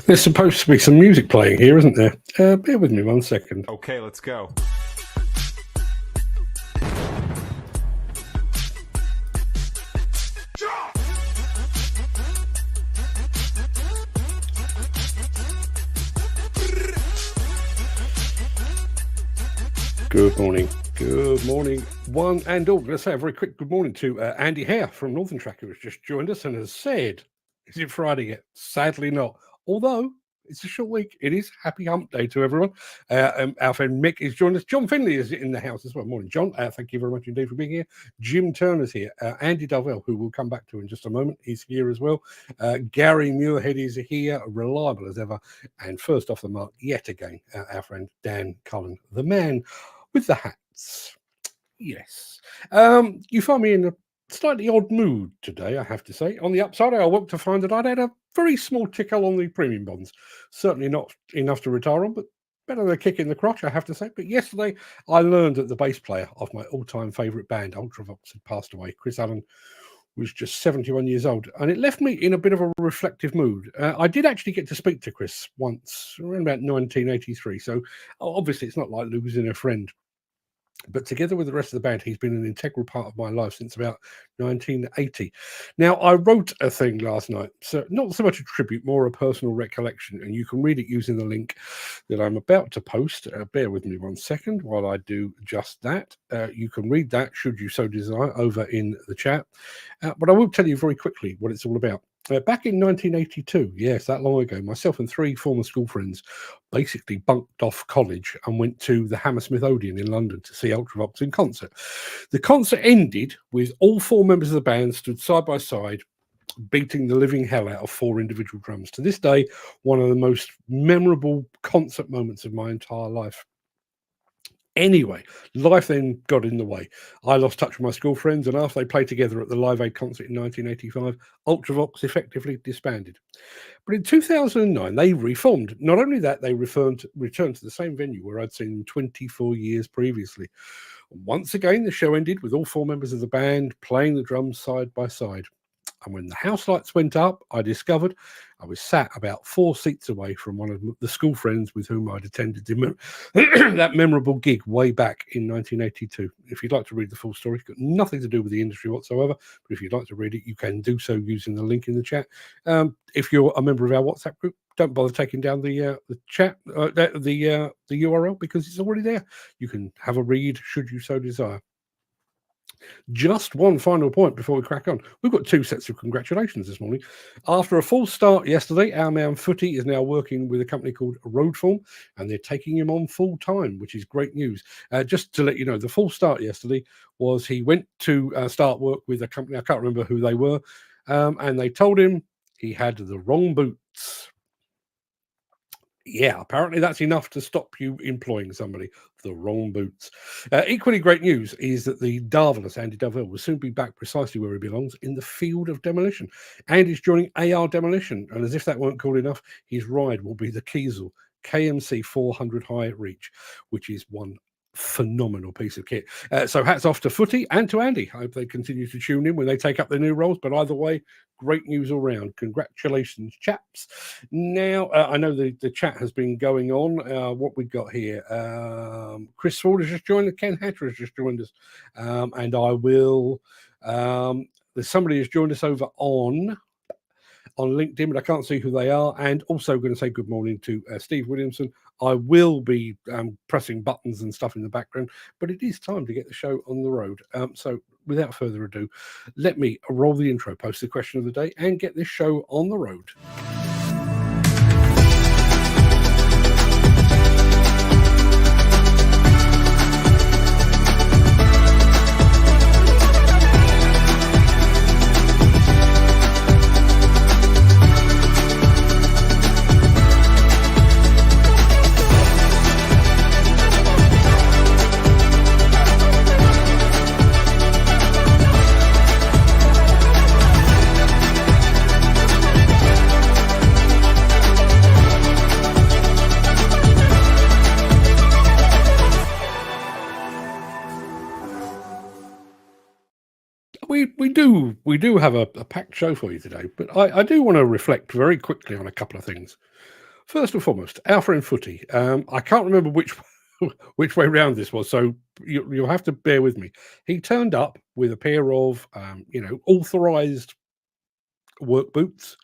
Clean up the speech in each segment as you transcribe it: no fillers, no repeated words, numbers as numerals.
There's supposed to be some music playing here, isn't there? Bear with me 1 second. Okay, let's go. Good morning. Good morning, one and all. Let's say a very quick good morning to Andy Hare from Northern Track, who has just joined us and has said, is it Friday yet? Sadly not. Although it's a short week. It is Happy Hump Day to everyone. Our friend Mick is joined us. John Finley is in the house as well. Morning, John. Thank you very much indeed for being here. Jim Turner's here. Andy Dovell, who we'll come back to in just a moment, is here as well. Gary Muirhead is here, reliable as ever. And first off the mark, yet again, our friend Dan Cullen, the man with the hats. Yes. You find me in a slightly odd mood today, I have to say. On the upside, I awoke to find that I'd had a very small tickle on the premium bonds. Certainly not enough to retire on, but better than a kick in the crotch, I have to say. But yesterday, I learned that the bass player of my all-time favourite band, Ultravox, had passed away. Chris Allen was just 71 years old, and it left me in a bit of a reflective mood. I did actually get to speak to Chris once, around about 1983, so obviously it's not like losing a friend. But together with the rest of the band, he's been an integral part of my life since about 1980. Now, I wrote a thing last night, so not so much a tribute, more a personal recollection, and you can read it using the link that I'm about to post. Bear with me 1 second while I do just that. You can read that, should you so desire, over in the chat. But I will tell you very quickly what it's all about. Back in 1982, yes, that long ago, myself and three former school friends basically bunked off college and went to the Hammersmith Odeon in London to see Ultravox in concert. The concert ended with all four members of the band stood side by side, beating the living hell out of four individual drums. To this day, one of the most memorable concert moments of my entire life. Anyway, life then got in the way. I lost touch with my school friends, and after they played together at the Live Aid concert in 1985, Ultravox effectively disbanded. But in 2009, they reformed. Not only that, they returned to the same venue where I'd seen them 24 years previously. Once again, the show ended with all four members of the band playing the drums side by side. And when the house lights went up, I discovered I was sat about 4 seats away from one of the school friends with whom I'd attended that memorable gig way back in 1982. If you'd like to read the full story, it's got nothing to do with the industry whatsoever, but if you'd like to read it, you can do so using the link in the chat. If you're a member of our WhatsApp group, don't bother taking down the chat, the URL, because it's already there. You can have a read should you so desire. Just one final point before we crack on. We've got two sets of congratulations this morning. After a full start yesterday, our man Footy is now working with a company called Roadform, and they're taking him on full time, which is great news. Just to let you know, the full start yesterday was he went to start work with a company, I can't remember who they were, and they told him he had the wrong boots. Yeah, apparently that's enough to stop you employing somebody. The wrong boots. Equally great news is that the marvelous Andy Dovell will soon be back precisely where he belongs, in the field of demolition. Andy's joining AR Demolition, and as if that weren't cool enough, his ride will be the Kiesel KMC 400 high reach, which is one phenomenal piece of kit. So hats off to Footy and to Andy. I hope they continue to tune in when they take up their new roles, but either way, great news all round. Congratulations, chaps. Now, I know the chat has been going on. What we got here? Chris Ford has just joined us. Ken Hatter has just joined us. And I will... there's somebody who's joined us over on LinkedIn, but I can't see who they are. And also going to say good morning to Steve Williamson. I will be pressing buttons and stuff in the background, but it is time to get the show on the road. So without further ado, let me roll the intro, post the question of the day, and get this show on the road. We do have a packed show for you today, but I do want to reflect very quickly on a couple of things. First and foremost, our friend Footy. I can't remember which way round this was, so you'll have to bear with me. He turned up with a pair of, authorised work boots,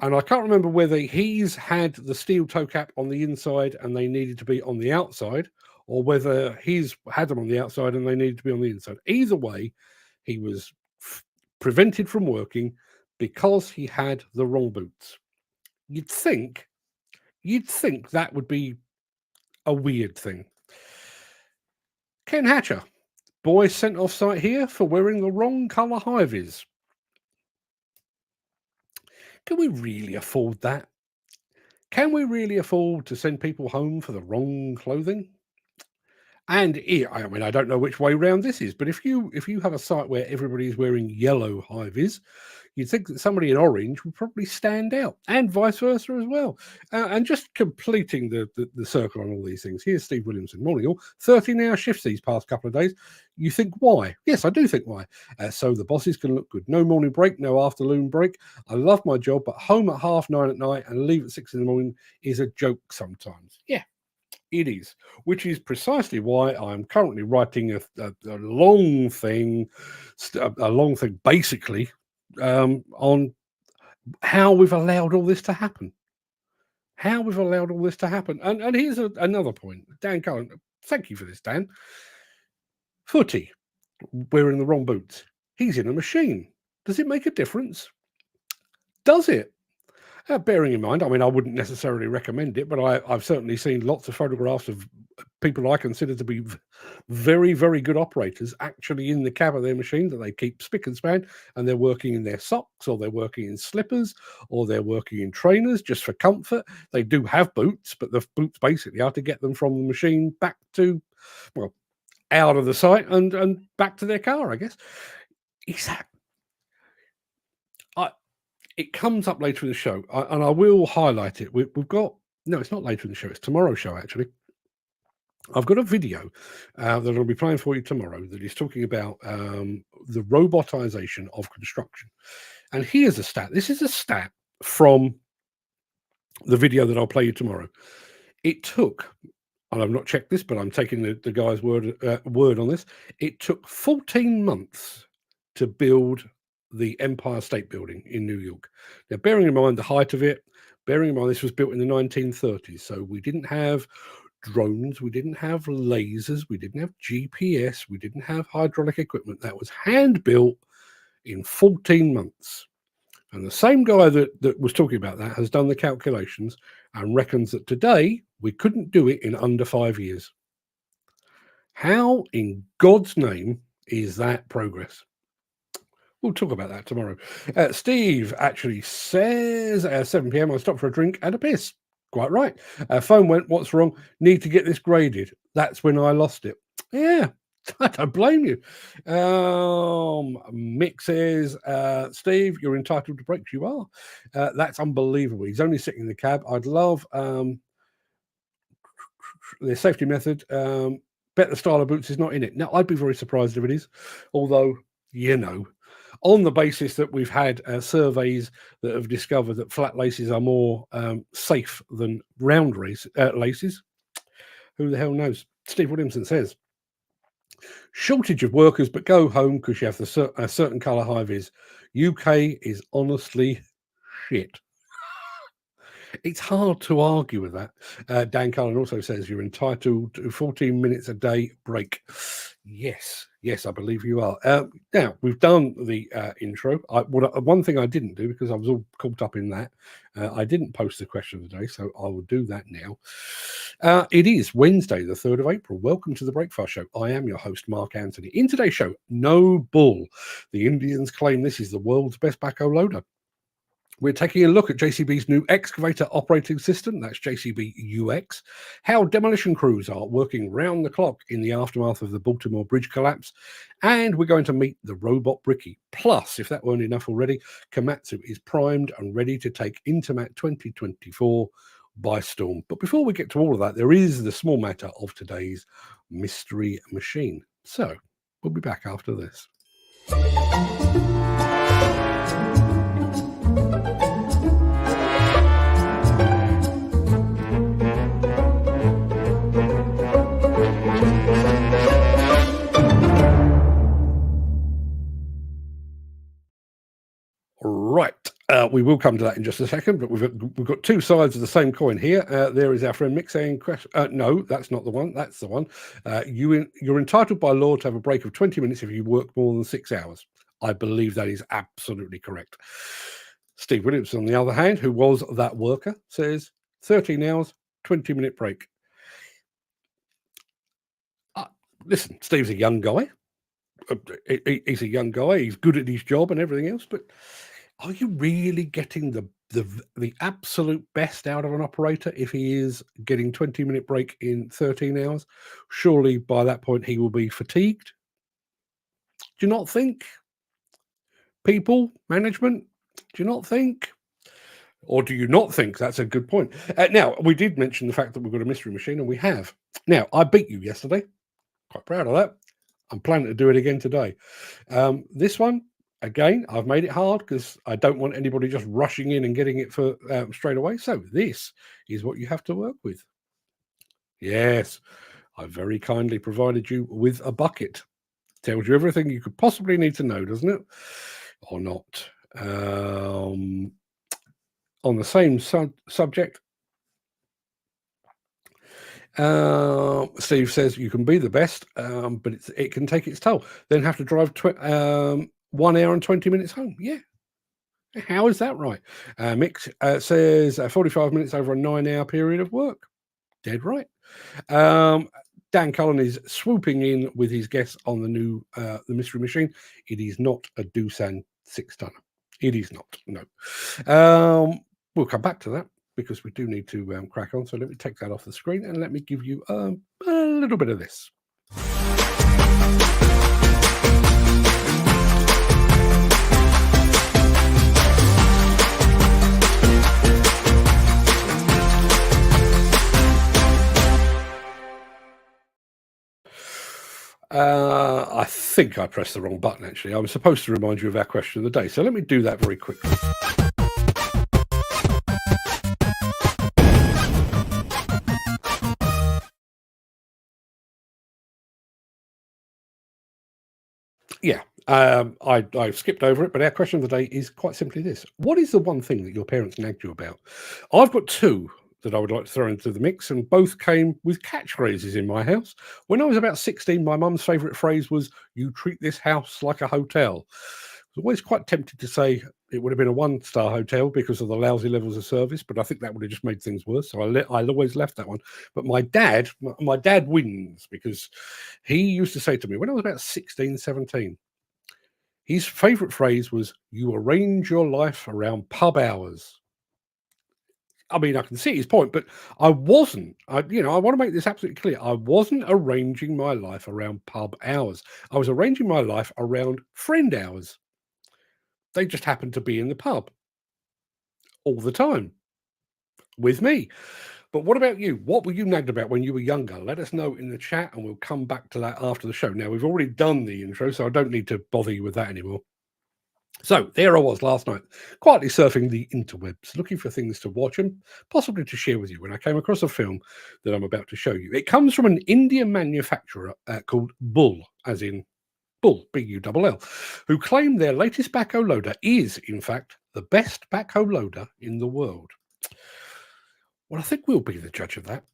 and I can't remember whether he's had the steel toe cap on the inside and they needed to be on the outside, or whether he's had them on the outside and they needed to be on the inside. Either way, he was prevented from working because he had the wrong boots. You'd think that would be a weird thing. Ken Hatcher, boy sent off site here for wearing the wrong colour high vis. Can we really afford that? Can we really afford to send people home for the wrong clothing? And I mean, I don't know which way round this is, but if you have a site where everybody's wearing yellow high vis, you'd think that somebody in orange would probably stand out, and vice versa as well. And just completing the circle on all these things, here's Steve Williamson. Morning all. 13-hour shifts these past couple of days. You think why? Yes, I do think why. So the bosses can look good. No morning break, no afternoon break. I love my job, but home at 9:30 at night and leave at 6 in the morning is a joke sometimes. Yeah. It is, which is precisely why I'm currently writing a long thing, basically, on how we've allowed all this to happen. How we've allowed all this to happen. And here's another point. Dan Cullen, thank you for this, Dan. Footy, wearing the wrong boots. He's in a machine. Does it make a difference? Does it? Bearing in mind, I mean, I wouldn't necessarily recommend it, but I've certainly seen lots of photographs of people I consider to be very, very good operators actually in the cab of their machine that they keep spick and span, and they're working in their socks, or they're working in slippers, or they're working in trainers just for comfort. They do have boots, but the boots basically are to get them from the machine back to, well, out of the site and back to their car, I guess. Exactly. It comes up later in the show, and I will highlight it. We've got, no, it's not later in the show. It's tomorrow's show, actually. I've got a video that I'll be playing for you tomorrow that is talking about the robotization of construction. And here's a stat. This is a stat from the video that I'll play you tomorrow. It took, and I've not checked this, but I'm taking the guy's word on this. It took 14 months to build the Empire State Building in New York. Now, bearing in mind the height of it, bearing in mind this was built in the 1930s, so we didn't have drones, we didn't have lasers, we didn't have GPS, we didn't have hydraulic equipment. That was hand built in 14 months. And the same guy that was talking about that has done the calculations and reckons that today we couldn't do it in under 5 years. How in God's name is that progress? We'll talk about that tomorrow. Steve actually says at 7 p.m. I stopped for a drink and a piss. Quite right. Phone went, what's wrong? Need to get this graded. That's when I lost it. Yeah, I don't blame you. Mick says, Steve, you're entitled to breaks. You are. That's unbelievable. He's only sitting in the cab. I'd love the safety method. Bet the style of boots is not in it. Now, I'd be very surprised if it is. Although, on the basis that we've had surveys that have discovered that flat laces are more safe than round laces. Who the hell knows? Steve Williamson says, shortage of workers, but go home because you have a certain colour high vis. UK is honestly shit. It's hard to argue with that. Dan Cullen also says you're entitled to 14 minutes a day break. Yes, I believe you are. Now, we've done the intro. One thing I didn't do, because I was all caught up in that, I didn't post the question of the day, so I will do that now. It is Wednesday, the 3rd of April. Welcome to the Breakfast Show. I am your host, Mark Anthony. In today's show, no bull. The Indians claim this is the world's best backhoe loader. We're taking a look at JCB's new excavator operating system, that's JCB UX, how demolition crews are working round the clock in the aftermath of the Baltimore bridge collapse, and we're going to meet the Robot Brickie. Plus, if that weren't enough already, Komatsu is primed and ready to take Intermat 2024 by storm. But before we get to all of that, there is the small matter of today's mystery machine. So, we'll be back after this. We will come to that in just a second, but we've got two sides of the same coin here. There is our friend Mick saying, no, that's not the one. That's the one. You're entitled by law to have a break of 20 minutes if you work more than 6 hours. I believe that is absolutely correct. Steve Williams, on the other hand, who was that worker, says 13 hours, 20-minute break. Listen, Steve's a young guy. He's a young guy. He's good at his job and everything else. But are you really getting the absolute best out of an operator if he is getting 20-minute break in 13 hours? Surely by that point he will be fatigued. Do you not think? People, management, do you not think? Or do you not think? That's a good point. Now, we did mention the fact that we've got a mystery machine, and we have. Now, I beat you yesterday. Quite proud of that. I'm planning to do it again today. This one, again, I've made it hard because I don't want anybody just rushing in and getting it for straight away. So this is what you have to work with. Yes, I very kindly provided you with a bucket. Tells you everything you could possibly need to know, doesn't it? Or not. On the same subject, Steve says you can be the best, but it can take its toll. Then have to drive 1 hour and 20 minutes home. Yeah. How is that right? Mick says 45 minutes over a 9-hour period of work. Dead right. Dan Cullen is swooping in with his guess on the new the mystery machine. It is not a Doosan 6-tonner. It is not. No. We'll come back to that because we do need to crack on. So let me take that off the screen and let me give you a little bit of this. I think I pressed the wrong button, actually. I was supposed to remind you of our question of the day. So let me do that very quickly. Yeah, I skipped over it, but our question of the day is quite simply this. What is the one thing that your parents nagged you about? I've got two that I would like to throw into the mix, and both came with catchphrases in my house. When I was about 16, my mum's favourite phrase was, "You treat this house like a hotel." I was always quite tempted to say it would have been a 1-star hotel because of the lousy levels of service, but I think that would have just made things worse. So I always left that one. But my dad wins because he used to say to me when I was about 16, 17, his favourite phrase was, "You arrange your life around pub hours." I mean, I can see his point, but I wasn't. I want to make this absolutely clear. I wasn't arranging my life around pub hours. I was arranging my life around friend hours. They just happened to be in the pub all the time with me. But what about you? What were you nagged about when you were younger? Let us know in the chat, and we'll come back to that after the show. Now, we've already done the intro, so I don't need to bother you with that anymore. So there I was last night, quietly surfing the interwebs, looking for things to watch and possibly to share with you when I came across a film that I'm about to show you. It comes from an Indian manufacturer called Bull, as in Bull, B-U-L-L, who claim their latest backhoe loader is, in fact, the best backhoe loader in the world. Well, I think we'll be the judge of that.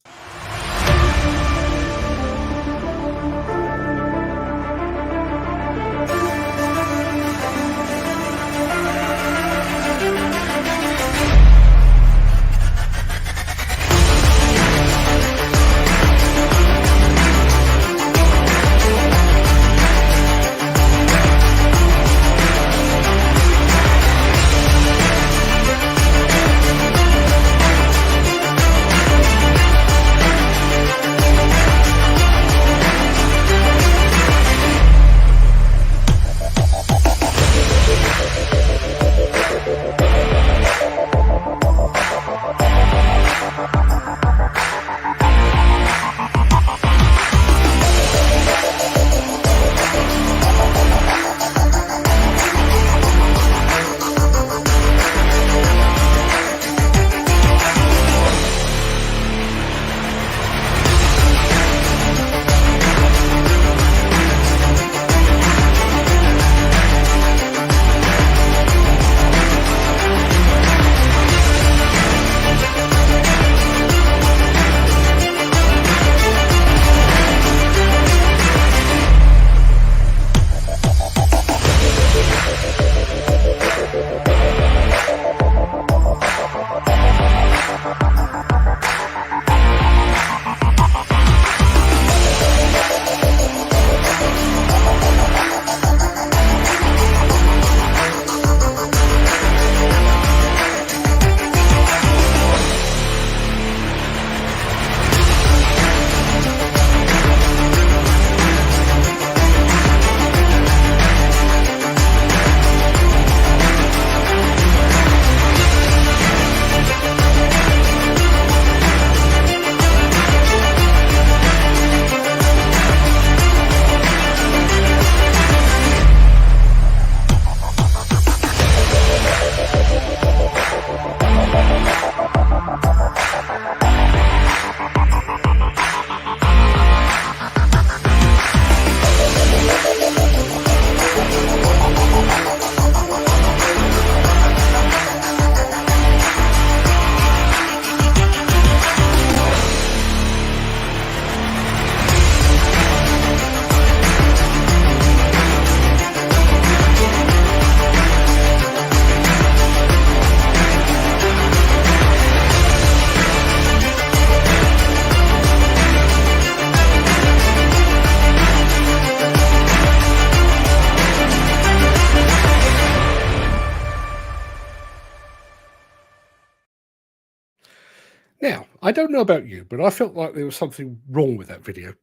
I don't know about you, but I felt like there was something wrong with that video.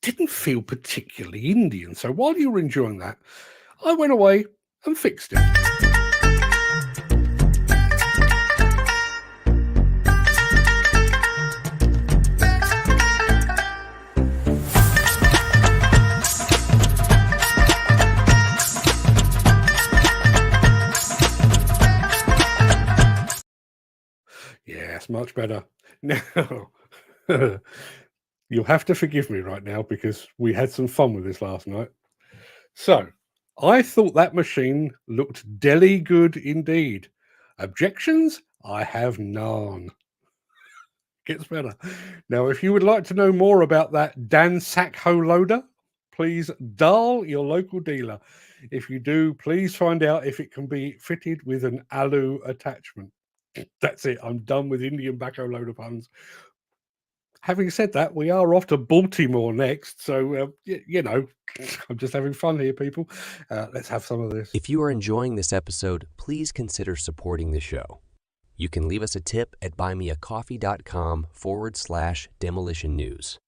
Didn't feel particularly Indian. So while you were enjoying that, I went away and fixed it. Yes, much better. Now, you'll have to forgive me right now because we had some fun with this last night. So, I thought that machine looked deli good indeed. Objections? I have none. Gets better. Now, if you would like to know more about that Dan Sackho loader, please dial your local dealer. If you do, please find out if it can be fitted with an alu attachment. That's it. I'm done with Indian backhoe loader puns. Having said that, we are off to Baltimore next. So, I'm just having fun here, people. Let's have some of this. If you are enjoying this episode, please consider supporting the show. You can leave us a tip at buymeacoffee.com/demolition news.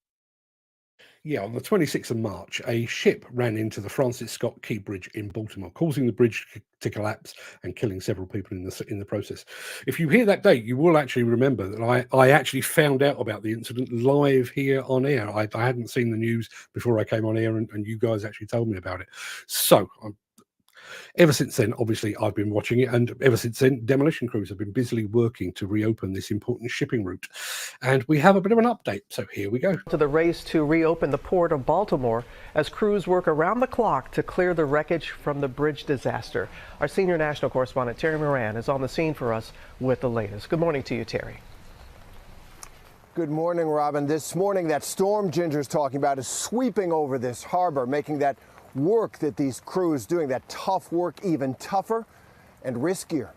Yeah, on the 26th of March, a ship ran into the Francis Scott Key Bridge in Baltimore, causing the bridge to collapse and killing several people in the process. If you hear that date, you will actually remember that I actually found out about the incident live here on air. I hadn't seen the news before I came on air, and you guys actually told me about it. So ever since then, obviously, I've been watching it, and ever since then, demolition crews have been busily working to reopen this important shipping route. And we have a bit of an update, so here we go. To the race to reopen the port of Baltimore as crews work around the clock to clear the wreckage from the bridge disaster. Our senior national correspondent, Terry Moran, is on the scene for us with the latest. Good morning to you, Terry. Good morning, Robin. This morning, that storm Ginger's talking about is sweeping over this harbor, making that work that these crews doing, that tough work, even tougher and riskier.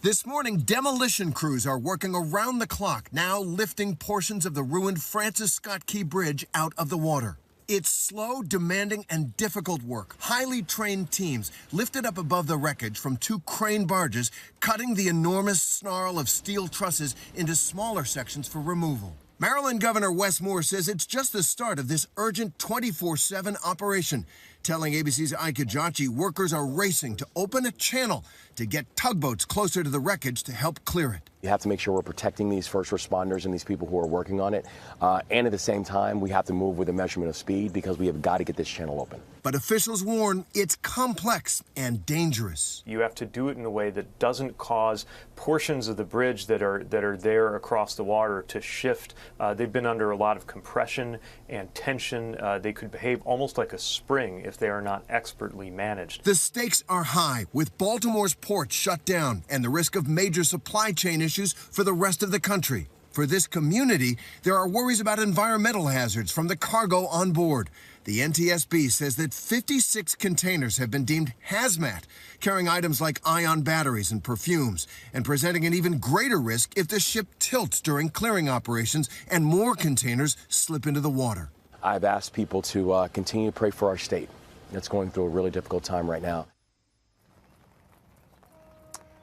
This morning, demolition crews are working around the clock, now lifting portions of the ruined Francis Scott Key Bridge out of the water. It's slow, demanding, and difficult work. Highly trained teams lifted up above the wreckage from 2 crane barges, cutting the enormous snarl of steel trusses into smaller sections for removal. Maryland Governor Wes Moore says it's just the start of this urgent 24/7 operation, telling ABC's Ike Jachi workers are racing to open a channel to get tugboats closer to the wreckage to help clear it. You have to make sure we're protecting these first responders and these people who are working on it. And at the same time, we have to move with a measurement of speed because we have got to get this channel open. But officials warn it's complex and dangerous. You have to do it in a way that doesn't cause portions of the bridge that are there across the water to shift. They've been under a lot of compression and tension. They could behave almost like a spring if they are not expertly managed. The stakes are high, with Baltimore's ports shut down and the risk of major supply chain issues for the rest of the country. For this community, there are worries about environmental hazards from the cargo on board. The NTSB says that 56 containers have been deemed hazmat, carrying items like ion batteries and perfumes, and presenting an even greater risk if the ship tilts during clearing operations and more containers slip into the water. I've asked people to continue to pray for our state. It's going through a really difficult time right now.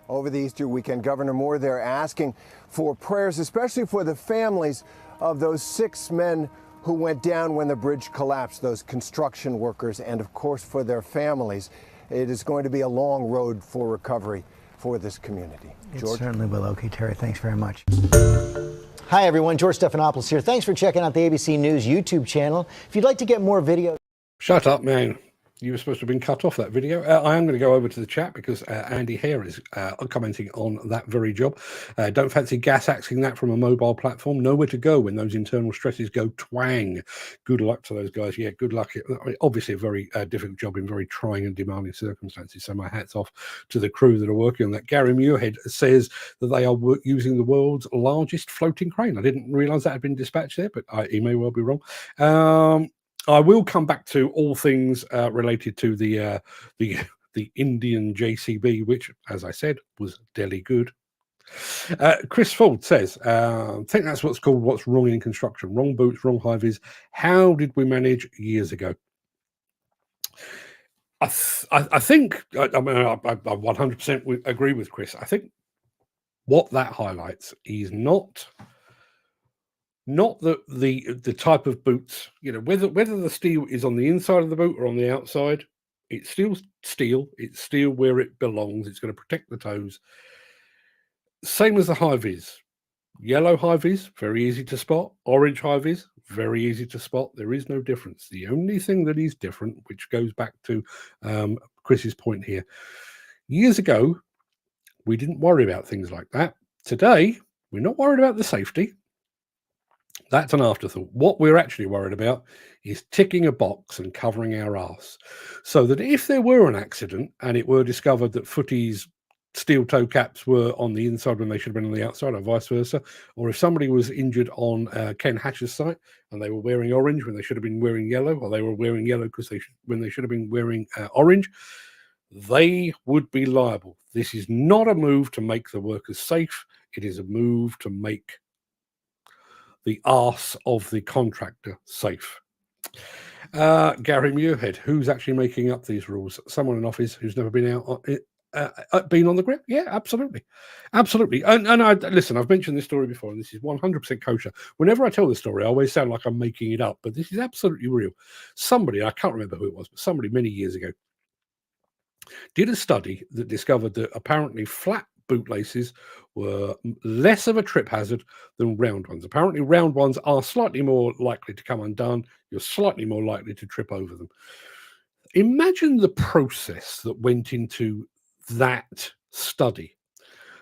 Over the Easter weekend, Governor Moore there asking for prayers, especially for the families of those 6 men who went down when the bridge collapsed, those construction workers, and of course for their families. It is going to be a long road for recovery for this community. George? It certainly will. Okay, Terry, thanks very much. Hi, everyone. George Stephanopoulos here. Thanks for checking out the ABC News YouTube channel. If you'd like to get more videos... Shut up, man. You were supposed to have been cut off that video. I am going to go over to the chat because Andy Hare is commenting on that very job. Don't fancy gas axing that from a mobile platform. Nowhere to go when those internal stresses go twang. Good luck to those guys. Yeah, good luck. Obviously, a very difficult job in very trying and demanding circumstances. So my hat's off to the crew that are working on that. Gary Muirhead says that they are using the world's largest floating crane. I didn't realize that had been dispatched there, but he may well be wrong. I will come back to all things related to the Indian JCB, which, as I said, was deli good. Chris Ford says, I think that's what's called what's wrong in construction. Wrong boots, wrong hivers. How did we manage years ago? I think, I 100% agree with Chris. I think what that highlights is not the type of boots, whether the steel is on the inside of the boot or on the outside. It's still steel. It's steel where it belongs. It's going to protect the toes. Same as the high vis. Yellow high vis, very easy to spot. Orange high vis, very easy to spot. There is no difference. The only thing that is different, which goes back to Chris's point here, years ago, we didn't worry about things like that. Today, we're not worried about the safety. That's an afterthought. What we're actually worried about is ticking a box and covering our arse, so that if there were an accident and it were discovered that Footy's steel toe caps were on the inside when they should have been on the outside, or vice versa, or if somebody was injured on Ken Hatch's site and they were wearing orange when they should have been wearing yellow, or they were wearing yellow when they should have been wearing orange, they would be liable. This is not a move to make the workers safe. It is a move to make the arse of the contractor safe. Gary Muirhead, who's actually making up these rules? Someone in office who's never been out been on the grip? Yeah, absolutely. And I listen, I've mentioned this story before, and this is 100% kosher. Whenever I tell this story, I always sound like I'm making it up, but this is absolutely real. Somebody, I can't remember who it was, but somebody many years ago did a study that discovered that apparently flat bootlaces were less of a trip hazard than round ones. Apparently round ones are slightly more likely to come undone. You're slightly more likely to trip over them. Imagine the process that went into that study.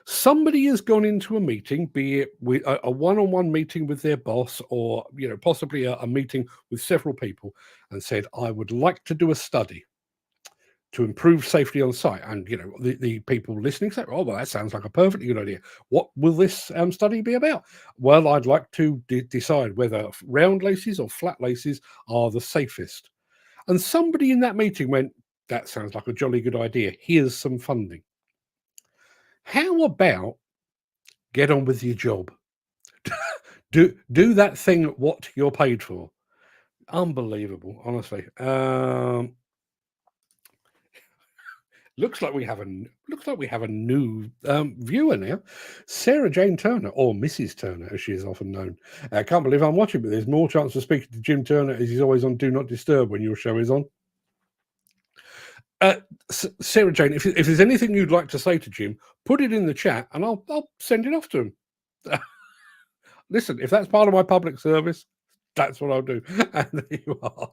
Somebody has gone into a meeting, be it with a one-on-one meeting with their boss, or possibly a meeting with several people, and said, I would like to do a study to improve safety on site. And the people listening say, oh, well, that sounds like a perfectly good idea. What will this study be about? Well, I'd like to decide whether round laces or flat laces are the safest. And somebody in that meeting went, that sounds like a jolly good idea. Here's some funding. How about get on with your job? do that thing what you're paid for. Unbelievable, honestly. Looks like we have a new viewer now, Sarah Jane Turner, or Mrs. Turner, as she is often known. I can't believe I'm watching, but there's more chance of speaking to Jim Turner, as he's always on Do Not Disturb when your show is on. Sarah Jane, if there's anything you'd like to say to Jim, put it in the chat, and I'll send it off to him. Listen, if that's part of my public service, that's what I'll do. And there you are,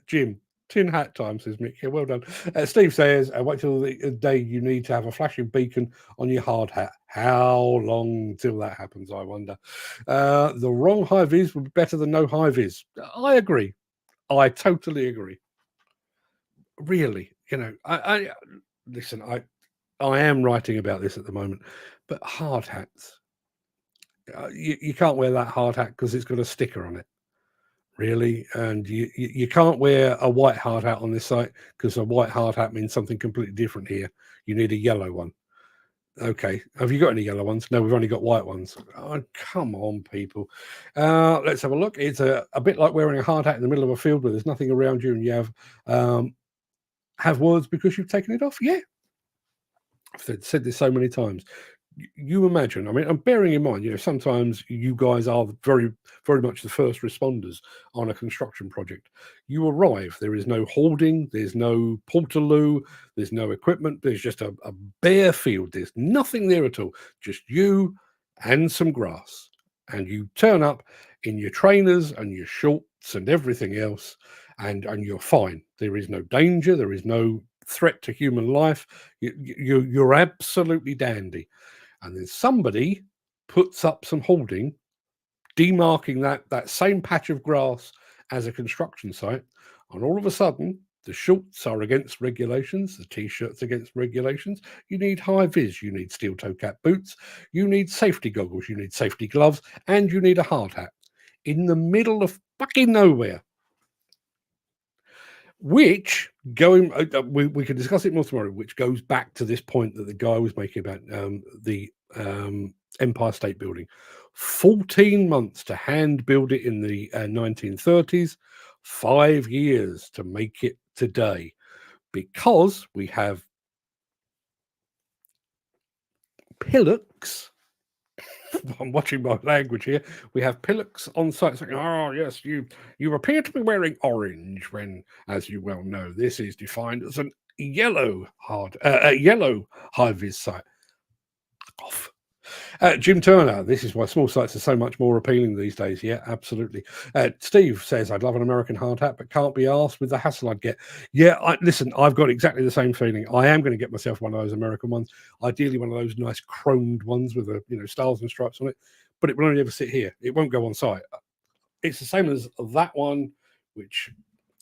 Jim. Tin hat time, says Mick. Yeah, well done. Steve says, wait till the day you need to have a flashing beacon on your hard hat. How long till that happens, I wonder? The wrong high vis would be better than no high vis. I agree. I totally agree. Really, I listen, I am writing about this at the moment, but hard hats, you can't wear that hard hat because it's got a sticker on it. Really, and you can't wear a white hard hat on this site because a white hard hat means something completely different here. You need a yellow one. Okay, have you got any yellow ones? No, we've only got white ones. Oh, come on, people. Let's have a look. It's a bit like wearing a hard hat in the middle of a field where there's nothing around you and you have words because you've taken it off. Yeah, I've said this so many times. You imagine, I mean, I'm bearing in mind, sometimes you guys are very, very much the first responders on a construction project. You arrive, there is no holding, there's no portaloo, there's no equipment, there's just a bare field. There's nothing there at all, just you and some grass. And you turn up in your trainers and your shorts and everything else, and you're fine. There is no danger, there is no threat to human life. You're absolutely dandy. And then somebody puts up some holding, demarking that same patch of grass as a construction site, and all of a sudden, the shorts are against regulations, the T-shirts against regulations. You need high vis, you need steel toe cap boots, you need safety goggles, you need safety gloves, and you need a hard hat in the middle of fucking nowhere. Which, going, we can discuss it more tomorrow, which goes back to this point that the guy was making about the Empire State Building. 14 months to hand build it in the 1930s, 5 years to make it today, because we have pillocks I'm watching my language here. We have Pillocks on site saying, "Oh yes, you appear to be wearing orange when, as you well know, this is defined as a yellow high-vis site." Off. Jim Turner, this is why small sites are so much more appealing these days. Yeah, absolutely. Steve says, "I'd love an American hard hat, but can't be asked with the hassle I'd get." Yeah, listen, I've got exactly the same feeling. I am going to get myself one of those American ones, ideally one of those nice chromed ones with the stars and stripes on it, but it will only ever sit here. It won't go on site. It's the same as that one, which,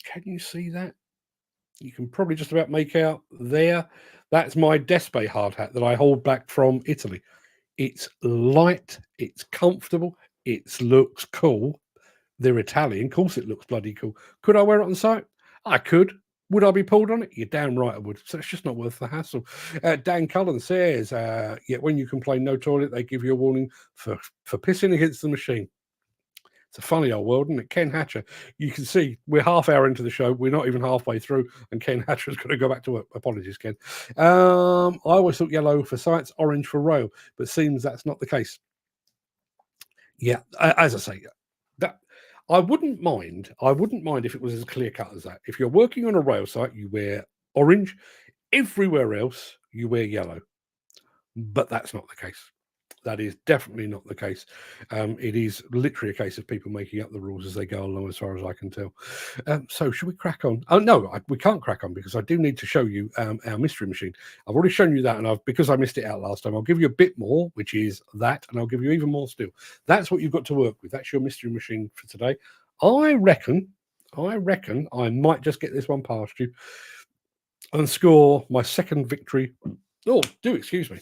can you see that? You can probably just about make out there. That's my Despe hard hat that I hold back from Italy. It's light, it's comfortable, it looks cool. They're Italian, of course it looks bloody cool. Could I wear it on site? I could. Would I be pulled on it? You're damn right I would. So it's just not worth the hassle. Dan Cullen says, "Yet when you complain no toilet, they give you a warning for pissing against the machine." It's a funny old world, isn't it? Ken Hatcher, you can see we're half hour into the show. We're not even halfway through, and Ken Hatcher's got to go back to work. Apologies, Ken. I always thought yellow for sites, orange for rail, but seems that's not the case. Yeah, as I say, that I wouldn't mind. I wouldn't mind if it was as clear cut as that. If you're working on a rail site, you wear orange. Everywhere else, you wear yellow. But that's not the case. That is definitely not the case. It is literally a case of people making up the rules as they go along, as far as I can tell. So should we crack on? Oh, no, we can't crack on because I do need to show you our mystery machine. I've already shown you that, and because I missed it out last time, I'll give you a bit more, which is that, and I'll give you even more still. That's what you've got to work with. That's your mystery machine for today. I reckon I might just get this one past you and score my second victory. Oh, excuse me.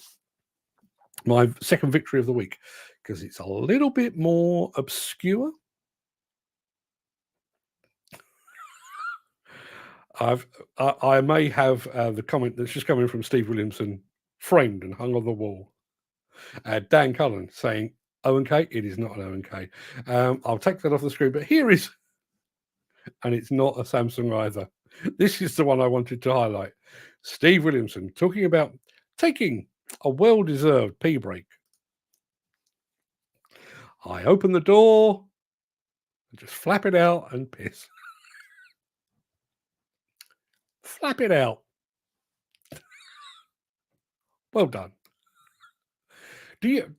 My second victory of the week, because it's a little bit more obscure. I may have the comment that's just coming from Steve Williamson framed and hung on the wall. Dan Cullen saying O&K. It is not an O&K. I'll take that off the screen, but here is, and it's not a Samsung either. This is the one I wanted to highlight. Steve Williamson talking about taking a well-deserved pee break. I open the door, just flap it out and piss. Flap it out. Well done. Do you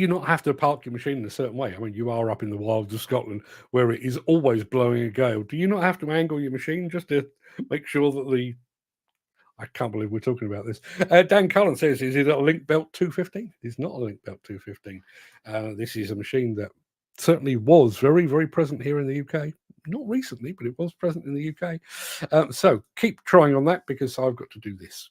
not have to park your machine in a certain way? I mean, you are up in the wilds of Scotland where it is always blowing a gale. Do you not have to angle your machine just to make sure that I can't believe we're talking about this. Dan Cullen says, "Is it a Link Belt 215? It's not a Link Belt 215. This is a machine that certainly was very, very present here in the UK. Not recently, but it was present in the UK. So keep trying on that because I've got to do this.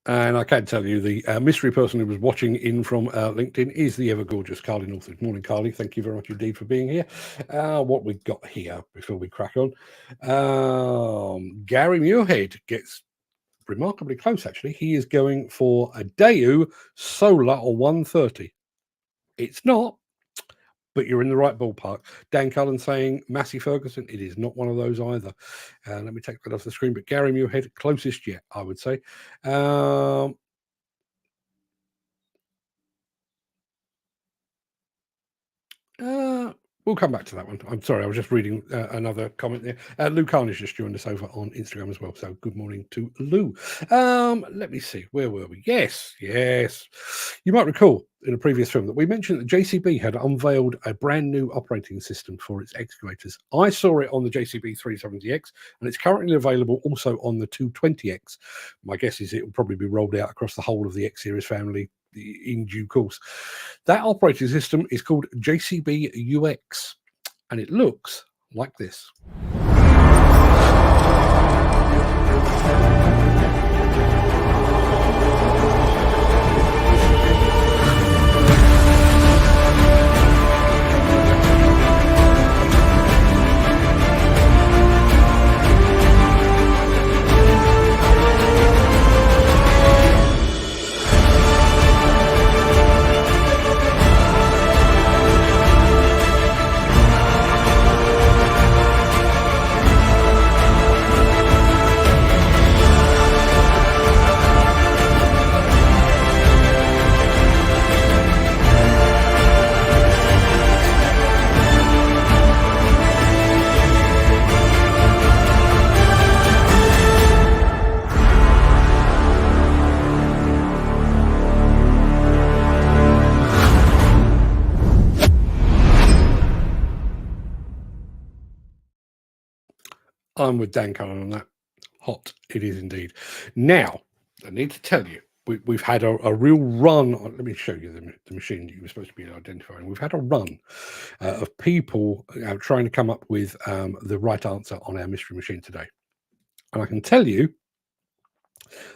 And I can tell you the mystery person who was watching in from LinkedIn is the ever gorgeous Carly Northwood. Morning, Carly. Thank you very much indeed for being here. What we got here before we crack on. Gary Muirhead gets remarkably close, actually. He is going for a Daewoo Solar 130. It's not, but you're in the right ballpark. Dan Cullen saying Massey Ferguson. It is not one of those either. Let me take that off the screen. But Gary Muirhead, closest yet, I would say. We'll come back to that one. I'm sorry, I was just reading another comment there. Lou Carnage just joined us over on Instagram as well. So good morning to Lou. Let me see. Where were we? Yes. You might recall in a previous film that we mentioned that JCB had unveiled a brand new operating system for its excavators. I saw it on the JCB 370X, and it's currently available also on the 220X. My guess is it will probably be rolled out across the whole of the X series family in due course. That operating system is called JCB UX, and it looks like this. I'm with Dan Cullen on that. Hot, it is indeed. Now, I need to tell you, we've had a real run on, let me show you the machine that you were supposed to be identifying. We've had a run of people trying to come up with the right answer on our mystery machine today. And I can tell you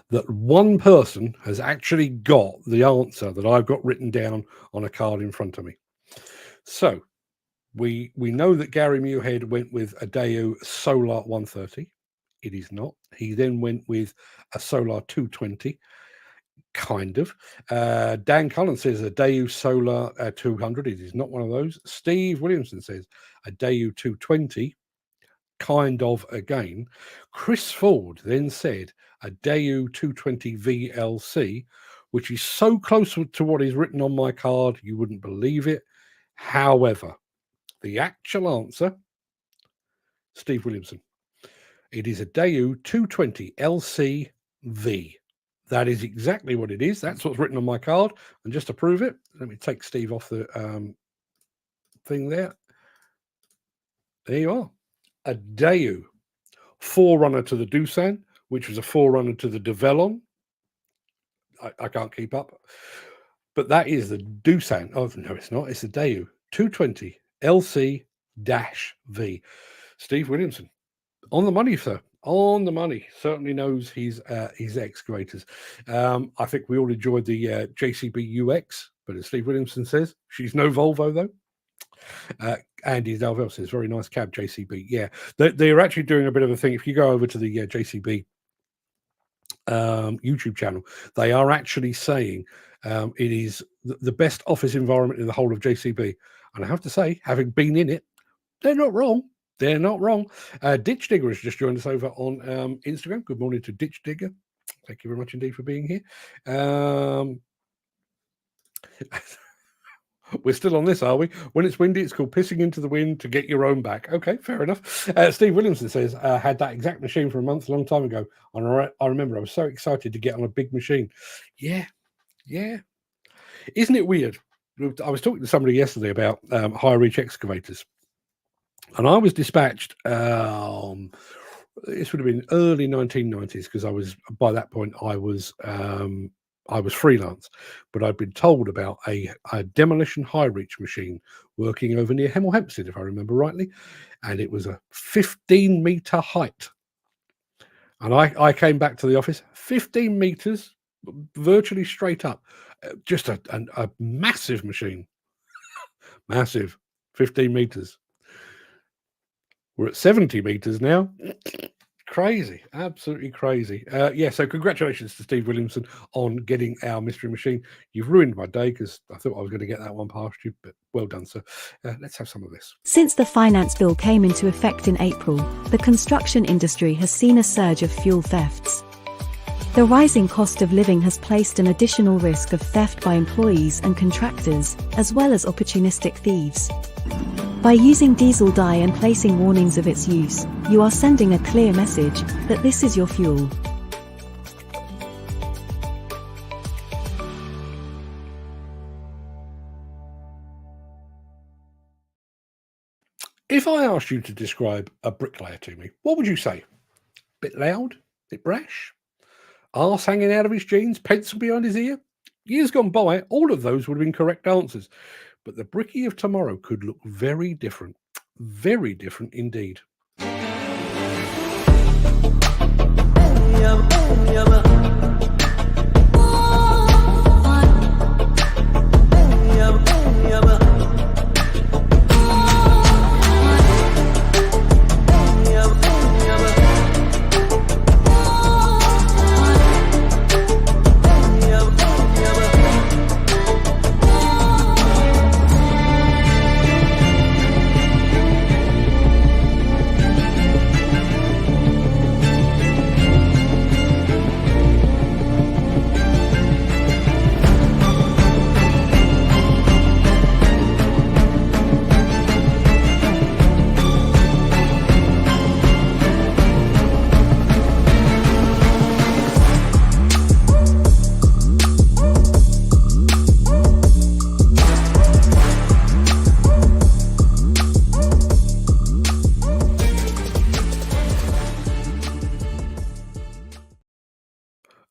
that one person has actually got the answer that I've got written down on a card in front of me. So we know that Gary Muirhead went with a Daewoo Solar 130. It is not. He then went with a Solar 220. Kind of. Dan Cullen says a Daewoo Solar 200. It is not one of those. Steve Williamson says a Daewoo 220. Kind of again. Chris Ford then said a Daewoo 220 VLC, which is so close to what is written on my card, you wouldn't believe it. However, the actual answer, Steve Williamson, it is a Daewoo 220 LCV. That is exactly what it is. That's what's written on my card. And just to prove it, let me take Steve off the thing there. There you are. A Daewoo, forerunner to the Doosan, which was a forerunner to the Devellon. I can't keep up. But that is the Doosan. Oh, no, it's not. It's the Daewoo 220 LC-V. Steve Williamson. On the money, sir. On the money. Certainly knows his excavators. I think we all enjoyed the JCB UX, but as Steve Williamson says, she's no Volvo, though. Andy Dalvell says, very nice cab, JCB. Yeah, they're actually doing a bit of a thing. If you go over to the JCB YouTube channel, they are actually saying it is the best office environment in the whole of JCB. And I have to say, having been in it, they're not wrong. They're not wrong. Ditch Digger has just joined us over on Instagram. Good morning to Ditch Digger. Thank you very much indeed for being here. We're still on this, are we? When it's windy, it's called pissing into the wind to get your own back. Okay, fair enough. Steve Williamson says, had that exact machine for a month, a long time ago. And I remember I was so excited to get on a big machine. Yeah. Isn't it weird? I was talking to somebody yesterday about high reach excavators. And I was dispatched, this would have been early 1990s, because by that point, I was freelance, but I'd been told about a demolition high reach machine working over near Hemel Hempstead, if I remember rightly, and it was a 15-meter height. And I came back to the office, 15 meters, virtually straight up, just a massive machine, massive, 15 meters. We're at 70 meters now. Crazy, absolutely crazy. So congratulations to Steve Williamson on getting our mystery machine. You've ruined my day because I thought I was going to get that one past you, but well done, sir. Let's have some of this. Since the finance bill came into effect in April, the construction industry has seen a surge of fuel thefts. The rising cost of living has placed an additional risk of theft by employees and contractors, as well as opportunistic thieves. By using diesel dye and placing warnings of its use, you are sending a clear message that this is your fuel. If I asked you to describe a bricklayer to me, what would you say? Bit loud? Bit brash? Arse hanging out of his jeans? Pencil behind his ear? Years gone by, all of those would have been correct answers. But the brickie of tomorrow could look very different indeed.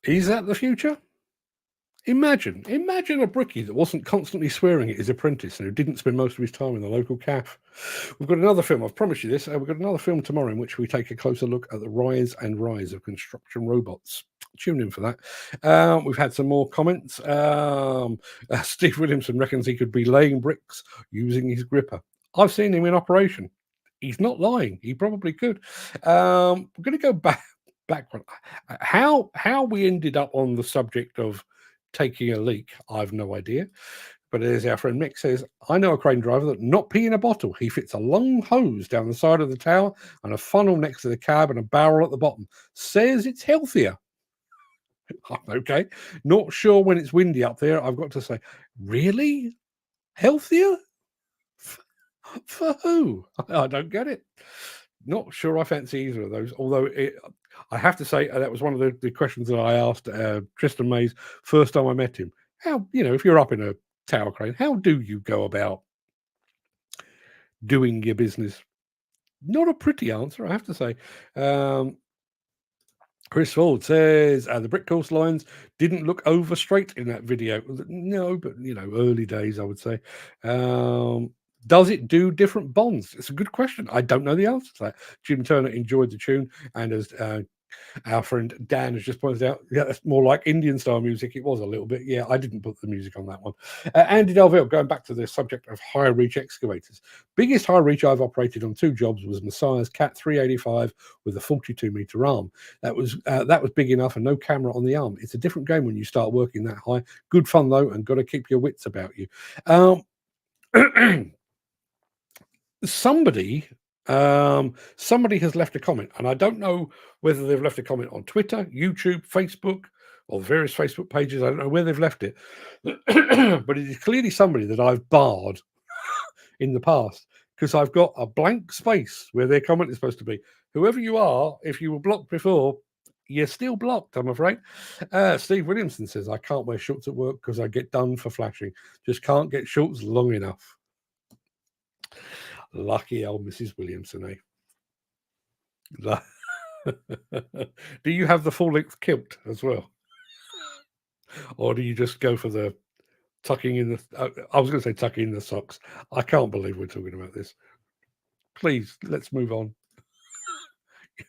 Is that the future? Imagine a brickie that wasn't constantly swearing at his apprentice and who didn't spend most of his time in the local cafe. We've got another film, I've promised you this, we've got another film tomorrow in which we take a closer look at the rise of construction robots. Tune in for that. We've had some more comments. Steve Williamson reckons he could be laying bricks using his gripper. I've seen him in operation. He's not lying. He probably could. We're going to go back one. How we ended up on the subject of taking a leak, I've no idea. But as our friend Mick says, I know a crane driver that not pee in a bottle. He fits a long hose down the side of the tower and a funnel next to the cab and a barrel at the bottom. Says it's healthier. Okay. Not sure when it's windy up there. I've got to say, really? Healthier? For who? I don't get it. Not sure I fancy either of those. Although I have to say that was one of the questions that I asked Tristan Mays first time I met him. How, if you're up in a tower crane, how do you go about doing your business? Not a pretty answer, I have to say. Chris Ford says the brick course lines didn't look over straight in that video. No, but early days, I would say. Does it do different bonds? It's a good question. I don't know the answer to that. Jim Turner enjoyed the tune, and as our friend Dan has just pointed out, yeah, that's more like Indian style music. It was a little bit. Yeah, I didn't put the music on that one. Andy Delville, going back to the subject of high reach excavators. Biggest high reach I've operated on 2 jobs was Messiah's Cat 385 with a 42-meter arm. That was big enough and no camera on the arm. It's a different game when you start working that high. Good fun though, and got to keep your wits about you. Somebody has left a comment, and I don't know whether they've left a comment on Twitter, YouTube, Facebook, or various Facebook pages. I don't know where they've left it, but it is clearly somebody that I've barred in the past because I've got a blank space where their comment is supposed to be. Whoever you are, if you were blocked before, you're still blocked, I'm afraid. Steve Williamson says, I can't wear shorts at work because I get done for flashing. Just can't get shorts long enough. Lucky old Mrs. Williamson, eh? Do you have the full-length kilt as well? Or do you just go for the tucking in the... I was going to say tucking in the socks. I can't believe we're talking about this. Please, let's move on.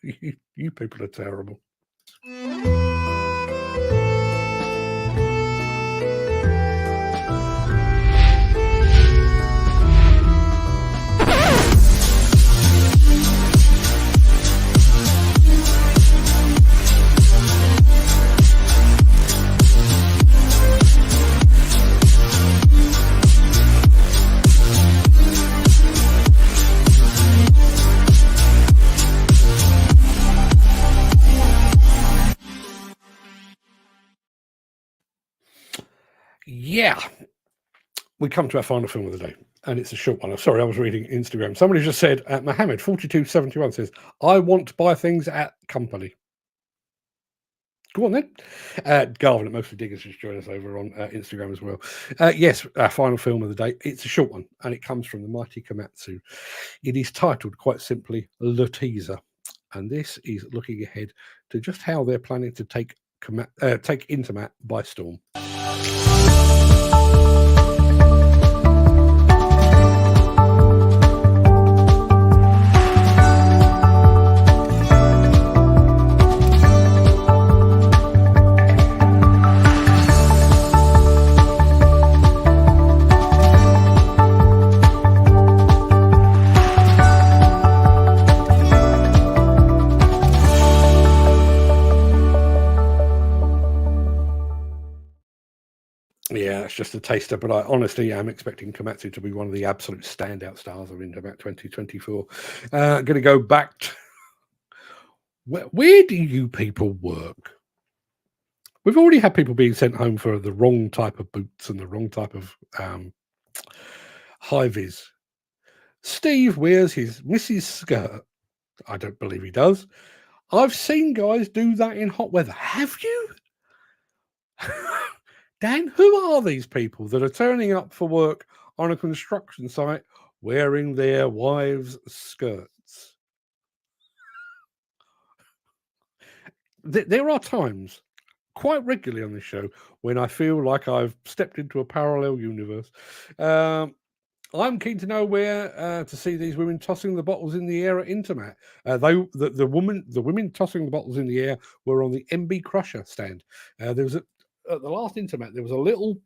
You people are terrible. Yeah, we come to our final film of the day, and it's a short one. I'm sorry, I was reading Instagram. Somebody just said, Mohammed 4271 says, I want to buy things at company. Go on then. Garvin at Mostly Diggers just joined us over on Instagram as well. Yes, our final film of the day. It's a short one, and it comes from the mighty Komatsu. It is titled, quite simply, Le Teaser, and this is looking ahead to just how they're planning to take Intermat by storm. Yeah, it's just a taster, but I honestly am expecting Komatsu to be one of the absolute standout stars of Intermat 2024. Going to go back to... Where do you people work? We've already had people being sent home for the wrong type of boots and the wrong type of high-vis. Steve wears his Mrs. skirt. I don't believe he does. I've seen guys do that in hot weather. Have you? Dan, who are these people that are turning up for work on a construction site wearing their wives' skirts? There are times quite regularly on this show when I feel like I've stepped into a parallel universe. I'm keen to know where to see these women tossing the bottles in the air at Intermat. The women tossing the bottles in the air were on the MB Crusher stand. There was at the last Intermat, there was a little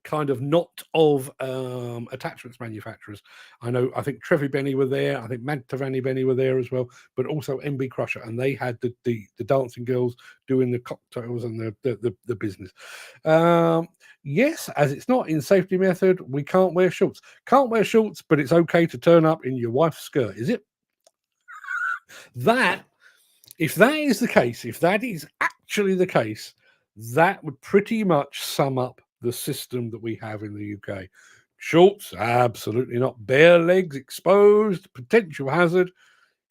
kind of knot of attachments manufacturers. I think Trevi Benny were there. I think Mantavani Benny were there as well, but also MB Crusher, and they had the dancing girls doing the cocktails and the business. Yes, as it's not in safety method, we can't wear shorts. Can't wear shorts, but it's okay to turn up in your wife's skirt, is it? If that is the case, if that is actually the case, that would pretty much sum up the system that we have in the UK. Shorts, absolutely not. Bare legs, exposed, potential hazard.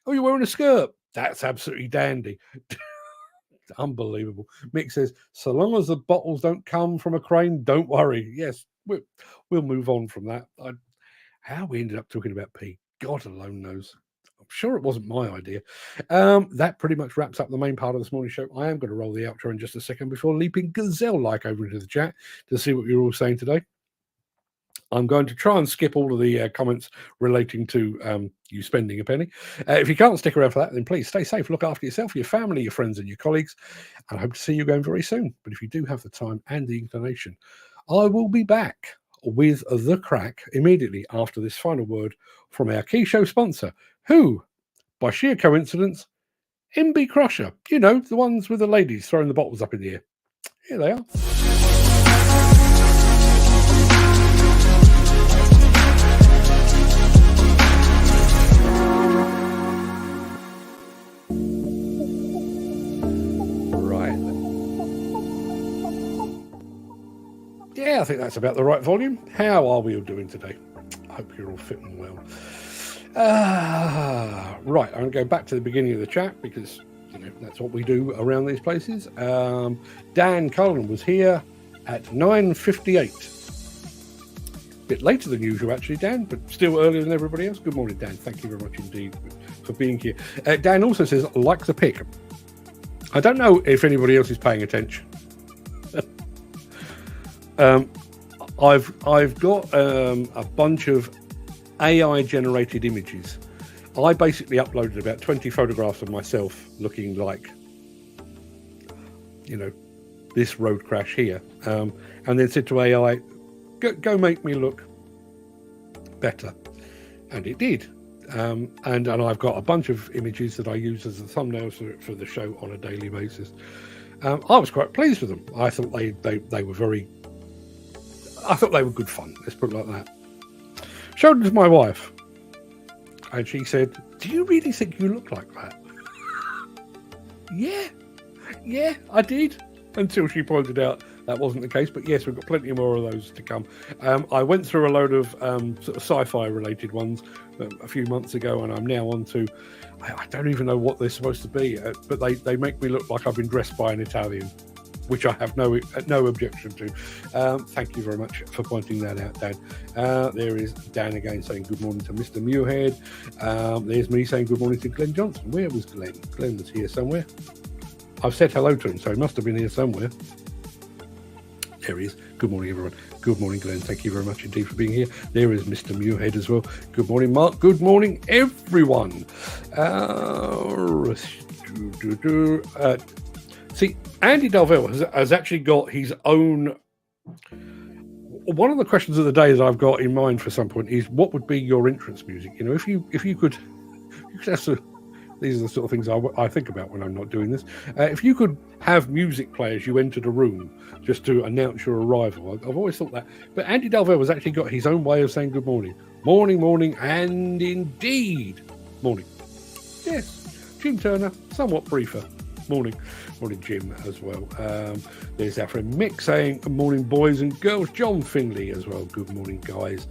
Oh, you're wearing a skirt. That's absolutely dandy. Unbelievable. Mick says, so long as the bottles don't come from a crane, don't worry. Yes, we'll move on from that. How we ended up talking about pee, God alone knows. I'm sure it wasn't my idea. That pretty much wraps up the main part of this morning show. I am going to roll the outro in just a second before leaping gazelle-like over into the chat to see what you're all saying today. I'm going to try and skip all of the comments relating to you spending a penny. If you can't stick around for that, then please stay safe, look after yourself, your family, your friends, and your colleagues, and I hope to see you again very soon. But if you do have the time and the inclination, I will be back with the Craic immediately after this final word from our key show sponsor, who, by sheer coincidence, MB Crusher. You know, the ones with the ladies throwing the bottles up in the air. Here they are. Yeah, I think that's about the right volume. How are we all doing today? I hope you're all fit and well. Right, I'm going to go back to the beginning of the chat because, you know, that's what we do around these places. Dan Cullen was here at 9:58. Bit later than usual, actually, Dan, but still earlier than everybody else. Good morning, Dan. Thank you very much indeed for being here. Dan also says, like the pick. I don't know if anybody else is paying attention. I've got a bunch of AI generated images. I basically uploaded about 20 photographs of myself looking like, you know, this road crash here, and then said to AI, go make me look better, and it did. And I've got a bunch of images that I use as the thumbnails for the show on a daily basis. I was quite pleased with them. I thought they were very. I thought they were good fun. Let's put it like that. Showed them to my wife, and she said, "Do you really think you look like that?" Yeah, I did. Until she pointed out that wasn't the case. But yes, we've got plenty more of those to come. I went through a load of sort of sci-fi related ones a few months ago, and I'm now on to. I don't even know what they're supposed to be, but they make me look like I've been dressed by an Italian, which I have no objection to. Thank you very much for pointing that out, Dan. There is Dan again saying good morning to Mr. Muirhead. There's me saying good morning to Glenn Johnson. Where was Glenn? Glenn was here somewhere. I've said hello to him, so he must have been here somewhere. There he is. Good morning, everyone. Good morning, Glenn. Thank you very much indeed for being here. There is Mr. Muirhead as well. Good morning, Mark. Good morning, everyone. See, Andy Dalvell has actually got his own. One of the questions of the day that I've got in mind for some point is, what would be your entrance music? You know, if you could have to. These are the sort of things I think about when I'm not doing this. If you could have music play as you entered a room just to announce your arrival, I've always thought that. But Andy Dalvell has actually got his own way of saying good morning. Morning, and indeed morning. Yes, Jim Turner, somewhat briefer. Morning, Jim, as well. There's our friend Mick saying good morning, boys and girls. John Finley as well. Good morning, guys.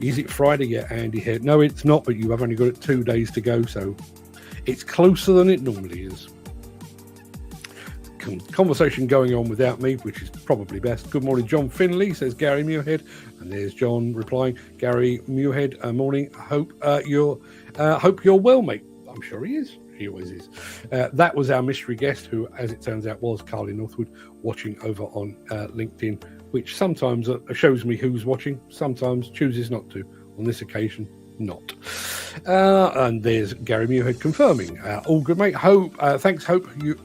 Is it Friday yet, Andy? Here? No, it's not, but you have only got it 2 days to go, so it's closer than it normally is. Conversation going on without me, which is probably best. Good morning, John Finley, says Gary Muirhead. And there's John replying, Gary Muirhead, morning. Hope you're well, mate. I'm sure he is. He always is. That was our mystery guest, who, as it turns out, was Carly Northwood, watching over on LinkedIn, which sometimes shows me who's watching, sometimes chooses not to. On this occasion, not. And there's Gary Muirhead confirming. All good, mate. Hope. Thanks, Hope. You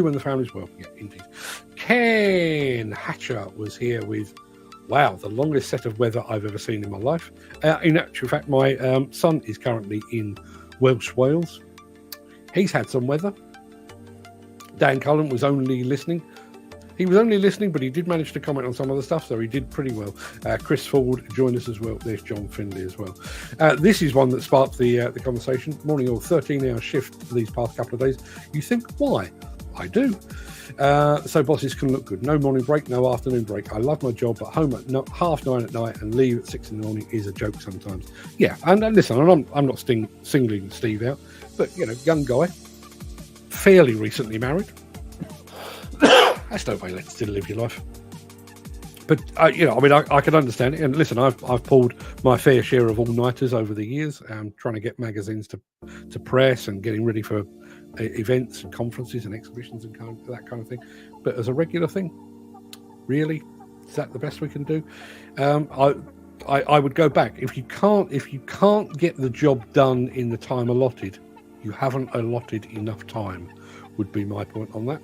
and the family's well. Yeah, indeed. Ken Hatcher was here with, wow, the longest set of weather I've ever seen in my life. In actual fact, my son is currently in Welsh Wales. He's had some weather. Dan Cullen was only listening. He was only listening, but he did manage to comment on some of the stuff, so he did pretty well. Chris Ford joined us as well. There's John Finley as well. This is one that sparked the conversation. Morning all, 13-hour shift these past couple of days. You think, why? I do. So bosses can look good. No morning break, no afternoon break. I love my job, but home at 9:30 at night and leave at 6 in the morning is a joke sometimes. Yeah, and listen, I'm not singling Steve out, but, you know, young guy, fairly recently married. That's no way to live your life. But, you know, I mean, I can understand it. And listen, I've pulled my fair share of all-nighters over the years, trying to get magazines to press and getting ready for events and conferences and exhibitions and that kind of thing. But as a regular thing, really, is that the best we can do? I would go back. If you can't get the job done in the time allotted, you haven't allotted enough time, would be my point on that.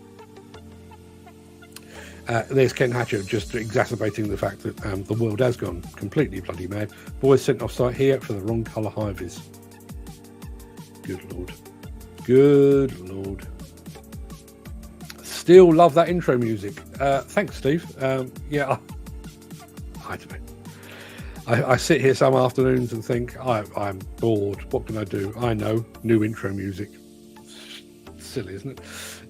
There's Ken Hatcher just exacerbating the fact that the world has gone completely bloody mad. Boys sent off site here for the wrong colour high-vis. Good Lord. Good Lord. Still love that intro music. Thanks, Steve. Yeah, I don't know. I sit here some afternoons and think, I'm bored. What can I do? I know, new intro music. Silly, isn't it?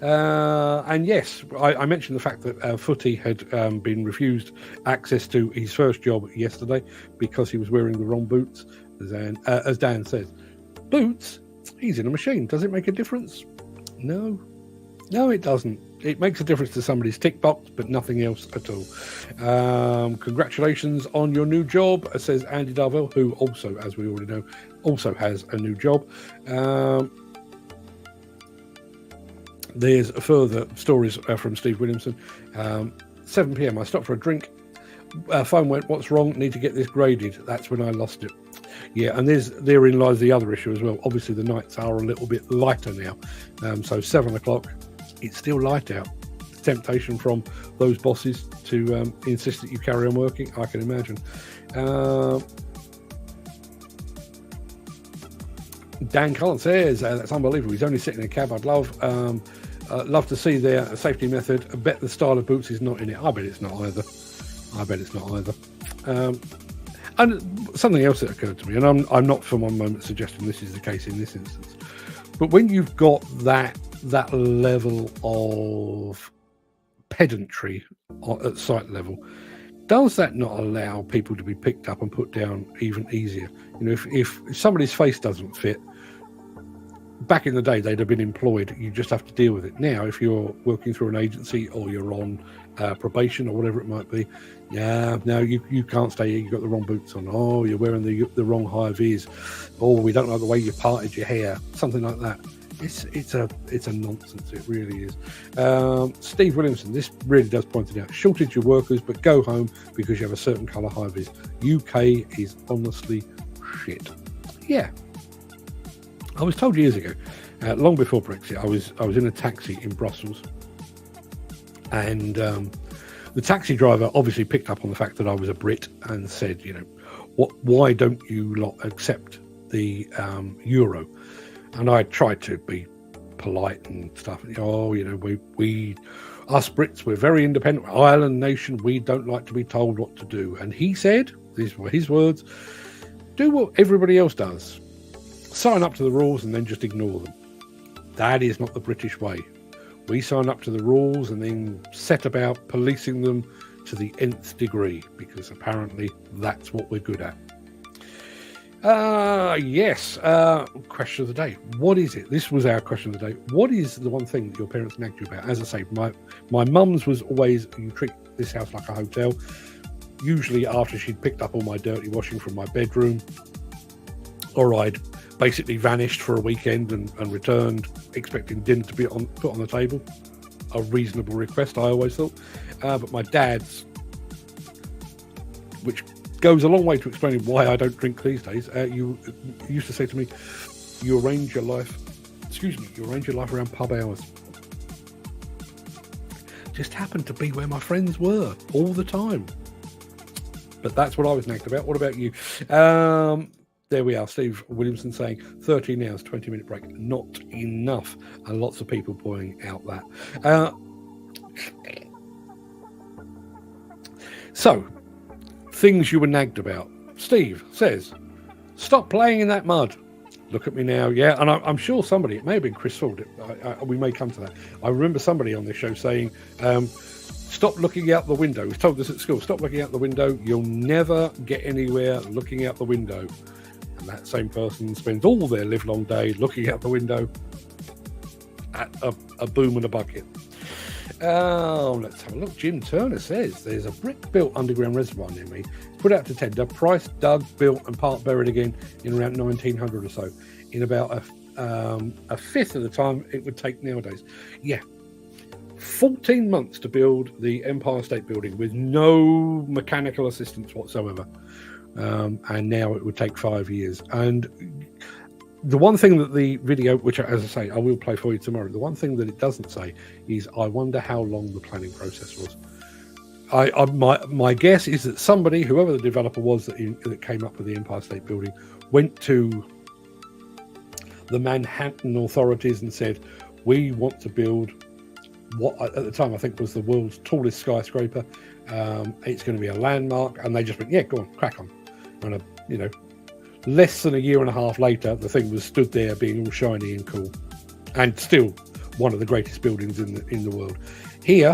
And yes, I mentioned the fact that Footy had been refused access to his first job yesterday because he was wearing the wrong boots. As Dan says, boots? He's in a machine. Does it make a difference? No, it doesn't. It makes a difference to somebody's tick box, but nothing else at all. Congratulations on your new job, says Andy Darvell, who also, as we already know, also has a new job. There's further stories from Steve Williamson. 7 p.m. I stopped for a drink. Phone went, what's wrong? Need to get this graded. That's when I lost it. Yeah, and therein lies the other issue as well. Obviously, the nights are a little bit lighter now. So 7 o'clock, it's still light out. The temptation from those bosses to insist that you carry on working, I can imagine. Dan Cullen says, that's unbelievable. He's only sitting in a cab. I'd love to see their safety method. I bet the style of boots is not in it. I bet it's not either. And something else that occurred to me, and I'm not for one moment suggesting this is the case in this instance, but when you've got that level of pedantry at site level, does that not allow people to be picked up and put down even easier? You know, if somebody's face doesn't fit, back in the day they'd have been employed. You just have to deal with it. Now, if you're working through an agency or you're on probation or whatever it might be, no, you can't stay here. You've got the wrong boots on. Oh, you're wearing the wrong high vis. Oh, we don't like the way you parted your hair. Something like that. It's a nonsense. It really is. Steve Williamson, this really does point it out. Shortage of workers, but go home because you have a certain colour high vis. UK is honestly shit. Yeah. I was told years ago, long before Brexit, I was in a taxi in Brussels, and the taxi driver obviously picked up on the fact that I was a Brit and said, you know, why don't you lot accept the euro? And I tried to be polite and stuff. Oh, you know, we us Brits, we're very independent, island nation. We don't like to be told what to do. And he said, these were his words, do what everybody else does. Sign up to the rules and then just ignore them. That is not the British way. We sign up to the rules and then set about policing them to the nth degree, because apparently that's what we're good at. Yes. Question of the day. What is it? This was our question of the day. What is the one thing that your parents nagged you about? As I say, my mum's was always, you treat this house like a hotel. Usually after she'd picked up all my dirty washing from my bedroom, or I'd basically vanished for a weekend and returned expecting dinner to be put on the table. A reasonable request, I always thought. But my dad's, which goes a long way to explaining why I don't drink these days. You used to say to me, you arrange your life around pub hours. Just happened to be where my friends were all the time. But that's what I was nagged about. What about you? There we are, Steve Williamson saying 13 hours, 20-minute break. Not enough. And lots of people pointing out that. So, things you were nagged about. Steve says, stop playing in that mud. Look at me now. Yeah, and I'm sure somebody, it may have been Chris Ford, we may come to that. I remember somebody on this show saying, stop looking out the window. He was told this at school. Stop looking out the window. You'll never get anywhere looking out the window. And that same person spends all their livelong day looking out the window at a boom and a bucket. Let's have a look. Jim Turner says there's a brick-built underground reservoir near me. Put out to tender. Price dug, built, and part buried again in around 1900 or so. In about a fifth of the time it would take nowadays. Yeah. 14 months to build the Empire State Building with no mechanical assistance whatsoever. And now it would take 5 years. And the one thing that the video, which, as I say, I will play for you tomorrow, the one thing that it doesn't say is, I wonder how long the planning process was. My guess is that somebody, whoever the developer was that came up with the Empire State Building, went to the Manhattan authorities and said, we want to build what at the time I think was the world's tallest skyscraper. It's going to be a landmark. And they just went, yeah, go on, crack on. And, less than a year and a half later, the thing was stood there being all shiny and cool, and still one of the greatest buildings in the world. Here,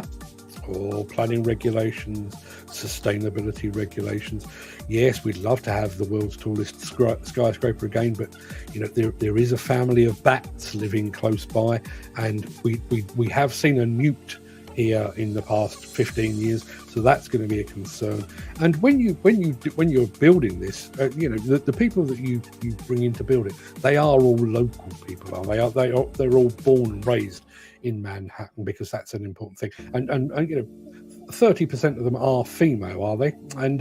planning regulations, sustainability regulations. Yes, we'd love to have the world's tallest skyscraper again, but there is a family of bats living close by, and we have seen a newt here in the past 15 years, so that's going to be a concern. And when you're building this, the people that you bring in to build it, they are all local people, are they? They're all born and raised in Manhattan, because that's an important thing. And 30% of them are female, are they? And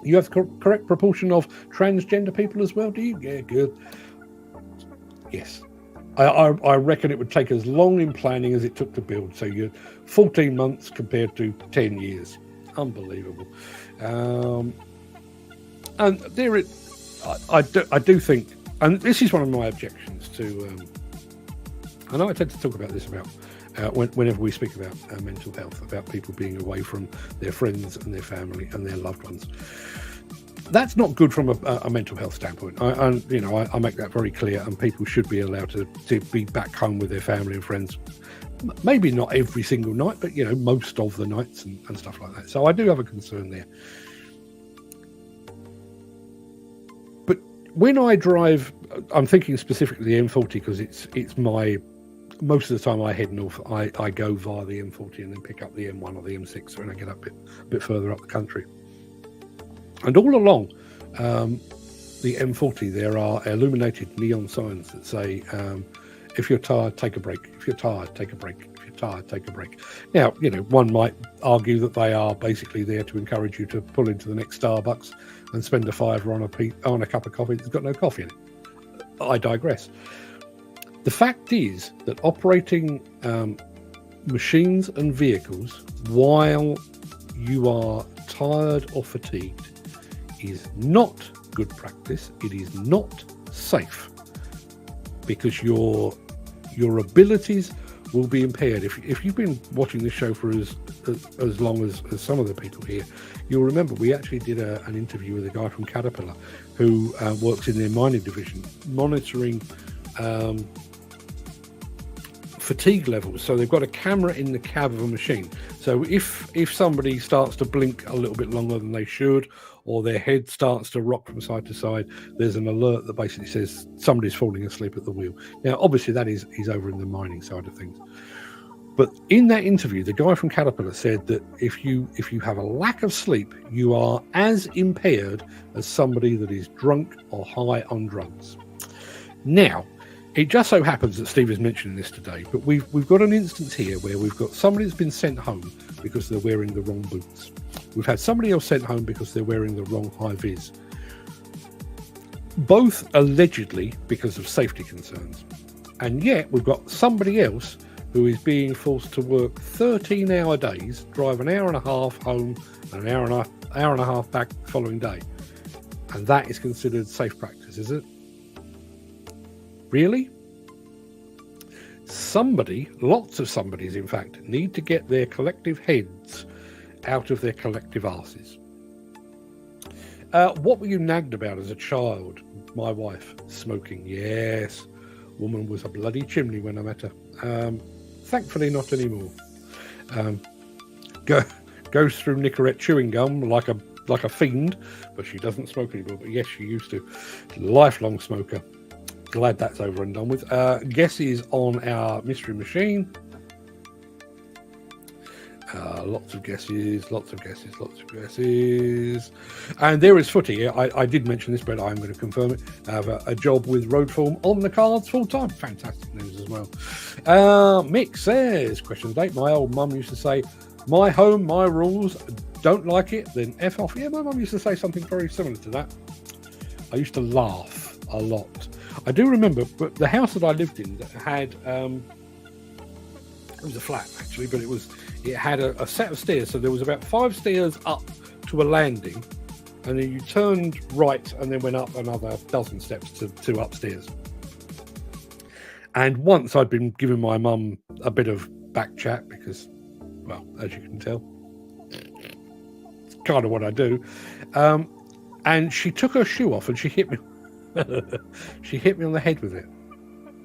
you have the correct proportion of transgender people as well, do you? Yeah, good. Yes. I reckon it would take as long in planning as it took to build. So you're 14 months compared to 10 years. Unbelievable. And there, I do think, and this is one of my objections to. I know I tend to talk about this about whenever we speak about mental health, about people being away from their friends and their family and their loved ones. That's not good from a mental health standpoint. I make that very clear, and people should be allowed to be back home with their family and friends. Maybe not every single night, but most of the nights and stuff like that. So I do have a concern there. But when I drive, I'm thinking specifically the M40, because it's my, most of the time I head north, I go via the M40 and then pick up the M1 or the M6 when I get up a bit further up the country. And all along the M40, there are illuminated neon signs that say, if you're tired, take a break. If you're tired, take a break. If you're tired, take a break. Now, one might argue that they are basically there to encourage you to pull into the next Starbucks and spend a $5 on a cup of coffee that's got no coffee in it. I digress. The fact is that operating machines and vehicles while you are tired or fatigued is not good practice. It is not safe, because your abilities will be impaired. If you've been watching this show for as long as some of the people here, you'll remember we actually did an interview with a guy from Caterpillar who works in their mining division, monitoring fatigue levels. So they've got a camera in the cab of a machine. So if somebody starts to blink a little bit longer than they should, or their head starts to rock from side to side, there's an alert that basically says somebody's falling asleep at the wheel. Now, obviously, that is over in the mining side of things. But in that interview, the guy from Caterpillar said that if you have a lack of sleep, you are as impaired as somebody that is drunk or high on drugs. Now, it just so happens that Steve is mentioning this today, but we've got an instance here where we've got somebody that's been sent home because they're wearing the wrong boots. We've had somebody else sent home because they're wearing the wrong high vis. Both allegedly because of safety concerns. And yet we've got somebody else who is being forced to work 13-hour days, drive an hour and a half home and an hour and a half back the following day. And that is considered safe practice, is it? Really? Somebody, lots of somebodies in fact, need to get their collective heads out of their collective arses. What were you nagged about as a child? My wife, smoking. Yes, woman was a bloody chimney when I met her. Thankfully not anymore. Goes through Nicorette chewing gum like a fiend, but she doesn't smoke anymore. But yes, she used to. Lifelong smoker. Glad that's over and done with. Guesses on our mystery machine. Lots of guesses. And there is footy. I did mention this, but I'm going to confirm it. I have a job with Roadform on the cards full time. Fantastic news as well. Mick says, question date. My old mum used to say, my home, my rules. Don't like it, then F off. Yeah, my mum used to say something very similar to that. I used to laugh a lot. I do remember, but the house that I lived in that had, it was a flat actually, but it had a set of stairs. So there was about 5 stairs up to a landing, and then you turned right and then went up another dozen steps to upstairs. And once I'd been giving my mum a bit of back chat because, well, as you can tell, it's kind of what I do. And she took her shoe off and she hit me. She hit me on the head with it.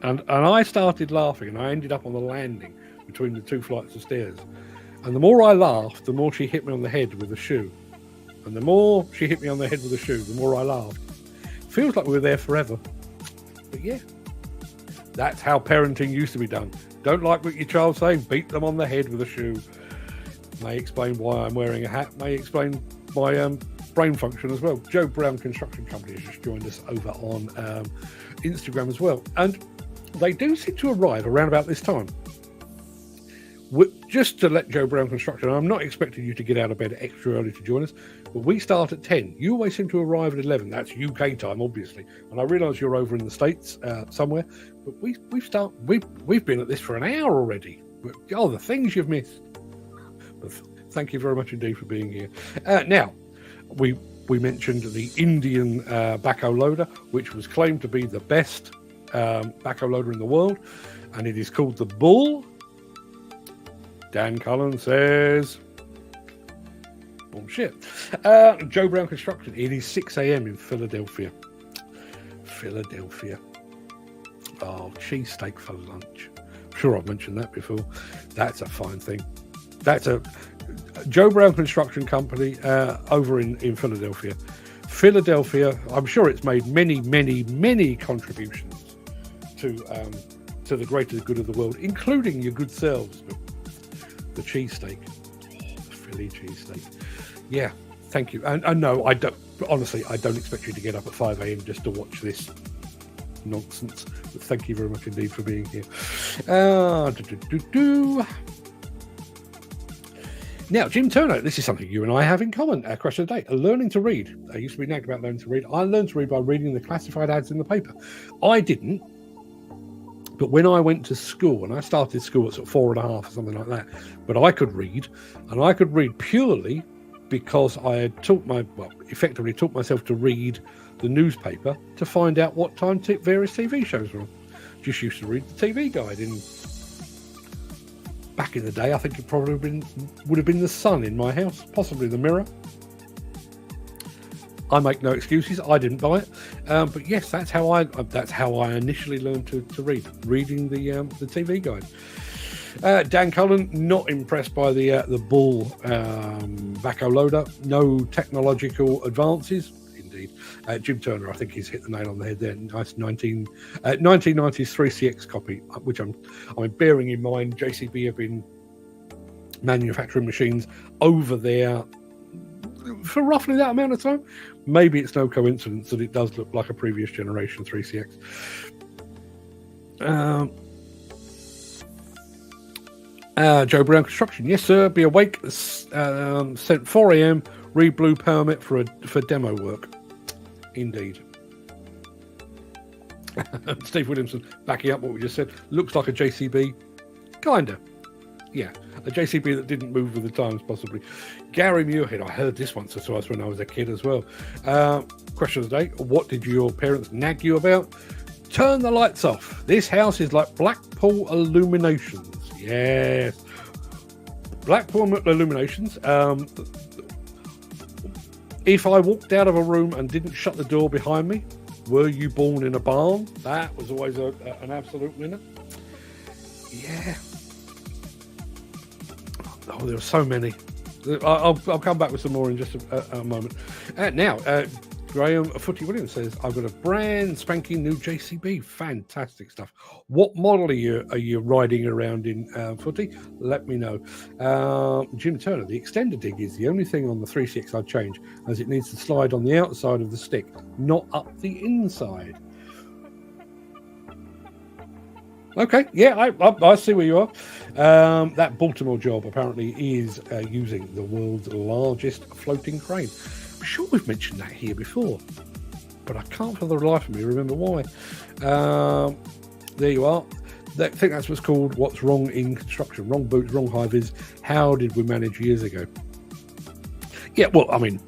And I started laughing, and I ended up on the landing between the 2 flights of stairs. And the more I laughed, the more she hit me on the head with the shoe. And the more she hit me on the head with the shoe, the more I laughed. Feels like we were there forever. But yeah, that's how parenting used to be done. Don't like what your child's saying, beat them on the head with a shoe. May explain why I'm wearing a hat. May explain my brain function as well. Joe Brown Construction Company has just joined us over on Instagram as well. And they do seem to arrive around about this time. Just to let Joe Brown Construction, I'm not expecting you to get out of bed extra early to join us, but we start at 10. You always seem to arrive at 11. That's UK time, obviously. And I realise you're over in the States somewhere, but we've been at this for an hour already. Oh, the things you've missed. But thank you very much indeed for being here. Now, we mentioned the Indian backhoe loader, which was claimed to be the best backhoe loader in the world, and it is called the Bull. Dan Cullen says, bullshit. Joe Brown Construction, it is 6 a.m. in Philadelphia. Oh, cheesesteak for lunch. I'm sure I've mentioned that before. That's a fine thing. That's a Joe Brown Construction Company over in Philadelphia. I'm sure it's made many contributions to the greater good of the world, including your good selves. But the cheesesteak, the Philly cheesesteak. Yeah, thank you. And no, I don't. Honestly, I don't expect you to get up at 5 a.m. just to watch this nonsense. But thank you very much indeed for being here. Now, Jim Turner, this is something you and I have in common. Question of the day: learning to read. I used to be nagged about learning to read. I learned to read by reading the classified ads in the paper. I didn't. But when I went to school, and I started school at sort of 4.5 or something like that, but I could read, and I could read purely because I had effectively taught myself to read the newspaper to find out what time various TV shows were on. Just used to read the TV guide. Back in the day, I think it probably would have been the Sun in my house, possibly the Mirror. I make no excuses. I didn't buy it, but yes, that's how I initially learned to read, reading the TV guide. Dan Cullen, not impressed by the Bull backhoe loader. No technological advances. indeed. Jim Turner, I think he's hit the nail on the head there. Nice 1990s 3CX copy, which I'm bearing in mind JCB have been manufacturing machines over there for roughly that amount of time. Maybe it's no coincidence that it does look like a previous generation 3CX. Joe Brown Construction, yes sir, be awake. Sent 4 a.m. read blue permit for demo work. Indeed. Steve Williamson backing up what we just said. Looks like a JCB. Kinda. Yeah, a JCB that didn't move with the times, possibly. Gary Muirhead, I heard this once or twice when I was a kid as well. Question of the day, what did your parents nag you about? Turn the lights off. This house is like Blackpool Illuminations. Yes. Blackpool Illuminations. If I walked out of a room and didn't shut the door behind me, were you born in a barn? That was always an absolute winner. Yeah. Oh, there are so many. I'll come back with some more in just a moment. Now, Graham Footy Williams says, I've got a brand spanking new JCB. Fantastic stuff. What model are you riding around in, Footy? Let me know. Jim Turner, the extender dig is the only thing on the 3CX I'd change, as it needs to slide on the outside of the stick, not up the inside. Okay, yeah, I see where you are. That Baltimore job apparently is using the world's largest floating crane. I'm sure we've mentioned that here before, but I can't for the life of me remember why. There you are. I think that's what's called what's wrong in construction. Wrong boots, wrong high vis. How did we manage years ago? Yeah, well, I mean,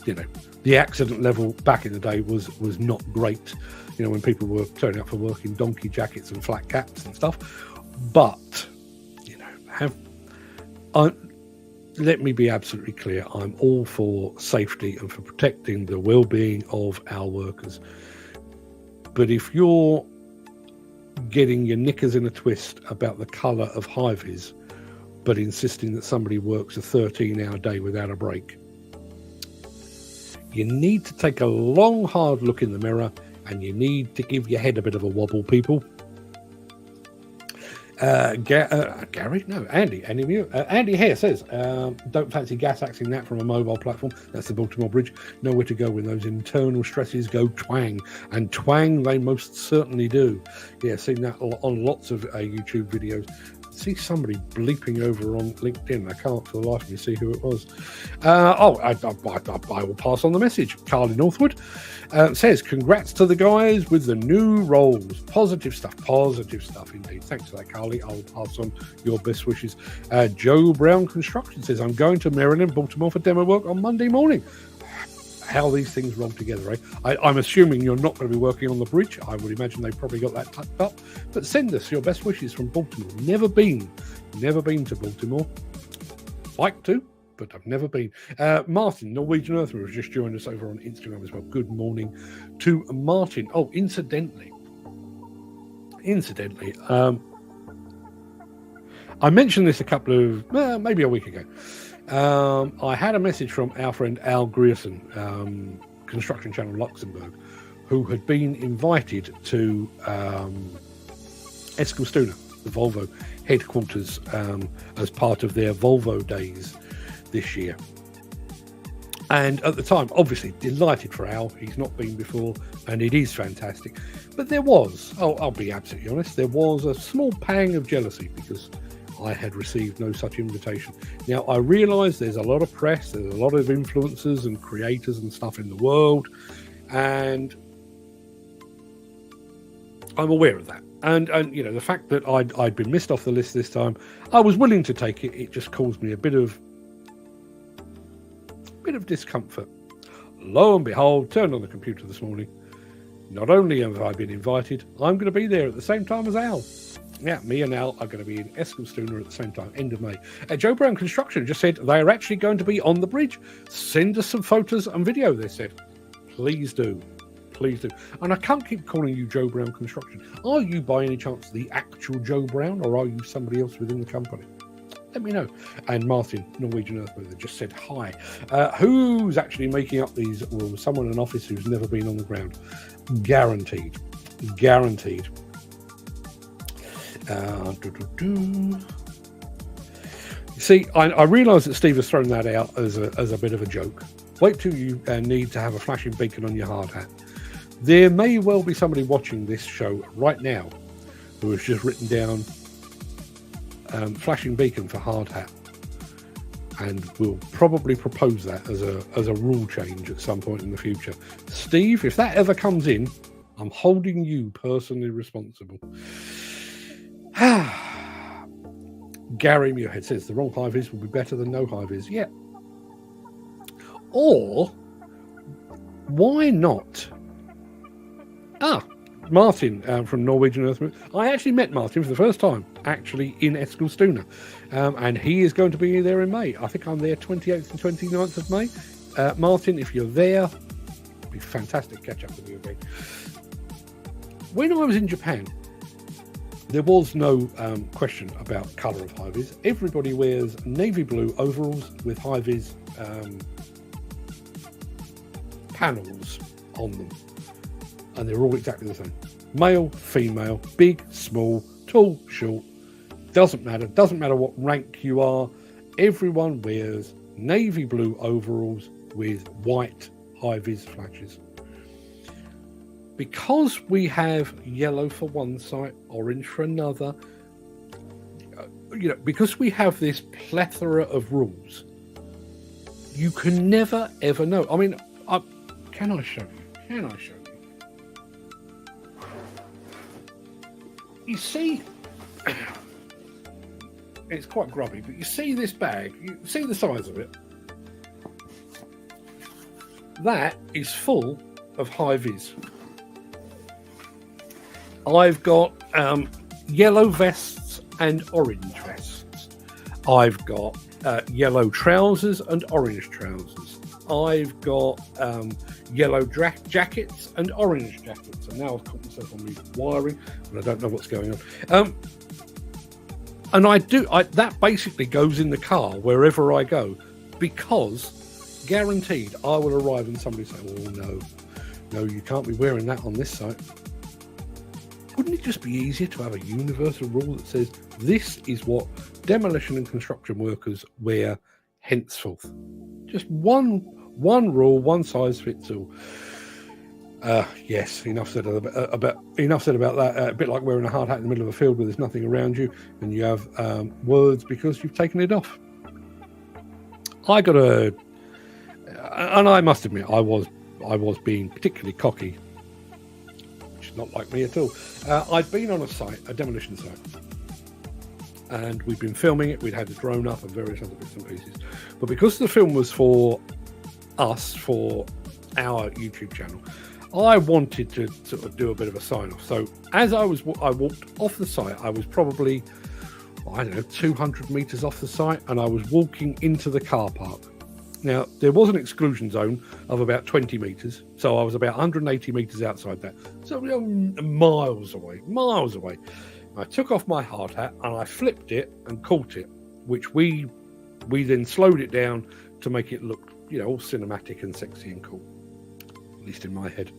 the accident level back in the day was not great. When people were turning up for work in donkey jackets and flat caps and stuff. But, let me be absolutely clear. I'm all for safety and for protecting the well-being of our workers. But if you're getting your knickers in a twist about the colour of high-vis, but insisting that somebody works a 13-hour day without a break, you need to take a long, hard look in the mirror, and you need to give your head a bit of a wobble, people. Gary? No, Andy. Andy Hare says, don't fancy gas axing that from a mobile platform. That's the Baltimore Bridge. Nowhere to go when those internal stresses go twang. And twang they most certainly do. Yeah, seen that on lots of YouTube videos. See somebody bleeping over on LinkedIn. I can't for the life of me see who it was. I will pass on the message. Carly Northwood says, congrats to the guys with the new roles. Positive stuff indeed. Thanks for that, Carly. I'll pass on your best wishes. Joe Brown Construction says, I'm going to Maryland, Baltimore for demo work on Monday morning. How these things roll together, eh? I'm assuming you're not going to be working on the bridge. I would imagine they've probably got that tucked up. But send us your best wishes from Baltimore. Never been to Baltimore. Like to, but I've never been. Martin, Norwegian Earthman, has just joined us over on Instagram as well. Good morning to Martin. Oh, incidentally, I mentioned this a couple of, maybe a week ago. I had a message from our friend Al Grierson, Construction Channel Luxembourg, who had been invited to Eskilstuna, the Volvo headquarters, as part of their Volvo days this year. And at the time, obviously delighted for Al. He's not been before, and it is fantastic. But there was, I'll be absolutely honest, there was a small pang of jealousy because I had received no such invitation. Now, I realise there's a lot of press, there's a lot of influencers and creators and stuff in the world, and I'm aware of that. And the fact that I'd been missed off the list this time, I was willing to take it. It just caused me a bit of discomfort. Lo and behold, turned on the computer this morning. Not only have I been invited, I'm going to be there at the same time as Al. Yeah, me and Al are going to be in Eskilstuna at the same time, end of May. Joe Brown Construction just said they are actually going to be on the bridge. Send us some photos and video, they said. Please do. Please do. And I can't keep calling you Joe Brown Construction. Are you by any chance the actual Joe Brown, or are you somebody else within the company? Let me know. And Martin, Norwegian Earthmover, just said hi. Who's actually making up these rules? Someone in an office who's never been on the ground. Guaranteed. Guaranteed. See, I realise that Steve has thrown that out as a bit of a joke. Wait till you need to have a flashing beacon on your hard hat. There may well be somebody watching this show right now who has just written down flashing beacon for hard hat, and will probably propose that as a rule change at some point in the future. Steve, if that ever comes in, I'm holding you personally responsible. Gary Muirhead says the wrong high-vis will be better than no high-vis. Yeah. Or why not? Martin from Norwegian Earthmover. I actually met Martin for the first time, actually, in Eskilstuna. And he is going to be there in May. I think I'm there 28th and 29th of May. Martin, if you're there, it'd be fantastic to catch up with you again. When I was in Japan, there was no question about colour of high-vis. Everybody wears navy blue overalls with high-vis panels on them. And they're all exactly the same. Male, female, big, small, tall, short. Doesn't matter. Doesn't matter what rank you are. Everyone wears navy blue overalls with white high-vis flashes. Because we have yellow for one site, orange for another, because we have this plethora of rules, you can never, ever know. I mean, can I show you? Can I show you? You see, it's quite grubby, but you see this bag, you see the size of it. That is full of high-vis. I've got yellow vests and orange vests. I've got yellow trousers and orange trousers. I've got yellow jackets and orange jackets. And now I've caught myself on the wiring, and I don't know what's going on. And that basically goes in the car wherever I go, because guaranteed I will arrive and somebody say, "Oh no, you can't be wearing that on this site." Wouldn't it just be easier to have a universal rule that says this is what demolition and construction workers wear henceforth? Just one rule, one size fits all. Yes, enough said about that. A bit like wearing a hard hat in the middle of a field where there's nothing around you, and you have words because you've taken it off. And I must admit, I was being particularly cocky. Not like me at all. I'd been on a demolition site, and we'd been filming it. We'd had the drone up and various other bits and pieces. But because the film was for us, for our YouTube channel, I wanted to sort of do a bit of a sign-off. So as I walked off the site, I was probably, 200 metres off the site, and I was walking into the car park. Now, there was an exclusion zone of about 20 metres, so I was about 180 metres outside that. So miles away. I took off my hard hat and I flipped it and caught it, which we then slowed it down to make it look, all cinematic and sexy and cool. At least in my head.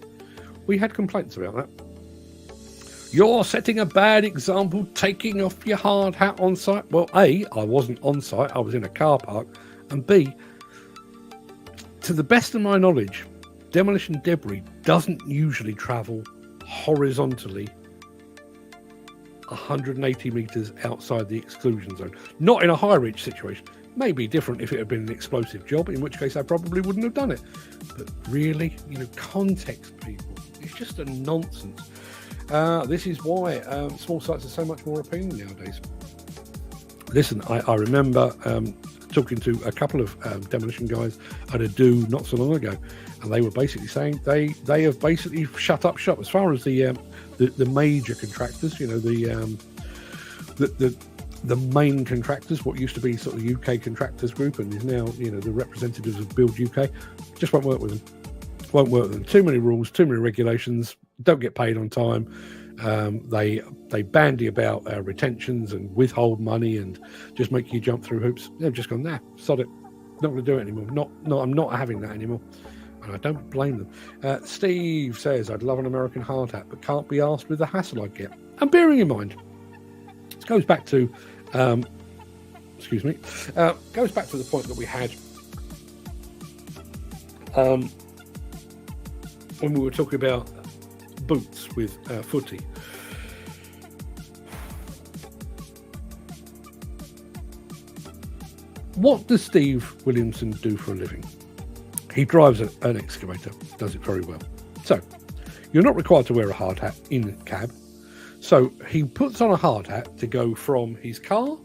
We had complaints about that. You're setting a bad example taking off your hard hat on site. Well, A, I wasn't on site, I was in a car park, and B, to the best of my knowledge, demolition debris doesn't usually travel horizontally 180 metres outside the exclusion zone. Not in a high-reach situation. Maybe different if it had been an explosive job, in which case I probably wouldn't have done it. But really, context, people. It's just a nonsense. This is why small sites are so much more appealing nowadays. Listen, I remember talking to a couple of demolition guys at a do not so long ago, and they were basically saying they have basically shut up shop as far as the major contractors, the main contractors, what used to be sort of UK contractors group and is now the representatives of Build UK, just won't work with them. Too many rules, too many regulations, don't get paid on time, They bandy about retentions and withhold money and just make you jump through hoops. They've just gone, nah, sod it. Not going to do it anymore. I'm not having that anymore. And I don't blame them. Steve says, I'd love an American hard hat, but can't be asked with the hassle I'd get. And bearing in mind, this goes back to, goes back to the point that we had when we were talking about boots with footy. What does Steve Williamson do for a living? He drives an excavator, does it very well. So, you're not required to wear a hard hat in the cab. So, he puts on a hard hat to go from his car,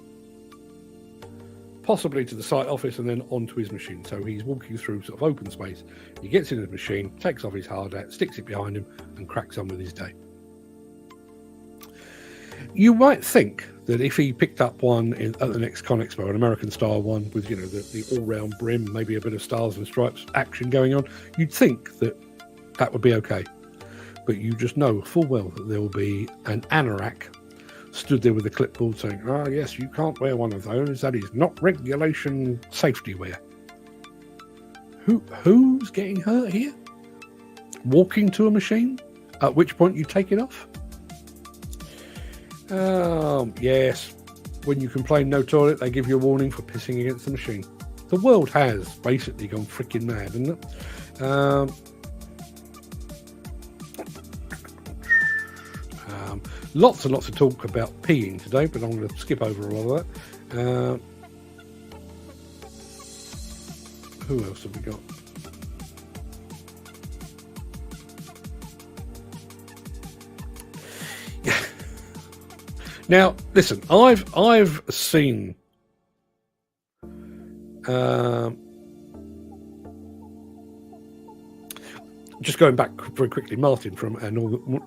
possibly to the site office, and then onto his machine. So, he's walking through sort of open space. He gets in his machine, takes off his hard hat, sticks it behind him, and cracks on with his day. You might think that if he picked up one at the next Con Expo, an American style one with, you know, the all-round brim, maybe a bit of stars and stripes action going on, you'd think that that would be okay. But you just know full well that there will be an anorak stood there with a clipboard saying, "Ah, yes, you can't wear one of those. That is not regulation safety wear." Who's getting hurt here? Walking to a machine, at which point you take it off? Yes. When you complain no toilet, they give you a warning for pissing against the machine. The world has basically gone freaking mad, hasn't it? Lots and lots of talk about peeing today, but I'm going to skip over a lot of that. Who else have we got? Now, listen, I've seen just going back very quickly, Martin from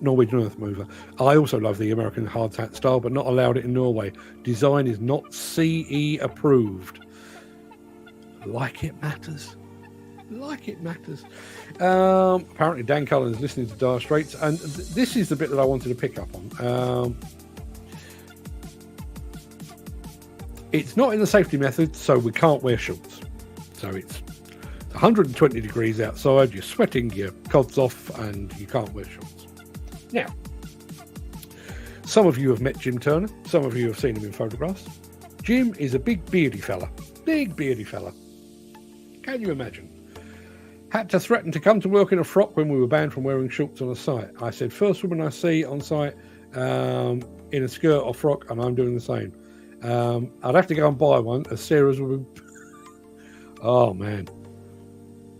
Norwegian Earth Mover. I also love the American hard hat style, but not allowed it in Norway. Design is not CE approved. Like it matters. Like it matters. Apparently Dan Cullen is listening to Dire Straits, and this is the bit that I wanted to pick up on. It's not in the safety method, so we can't wear shorts. So it's 120 degrees outside, you're sweating your cods off, and you can't wear shorts. Now, some of you have met Jim Turner, some of you have seen him in photographs. Jim is a big beardy fella. Big beardy fella. Can you imagine? Had to threaten to come to work in a frock when we were banned from wearing shorts on a site. I said, first woman I see on site in a skirt or frock, and I'm doing the same. I'd have to go and buy one, as Sarah's would be... Oh, man.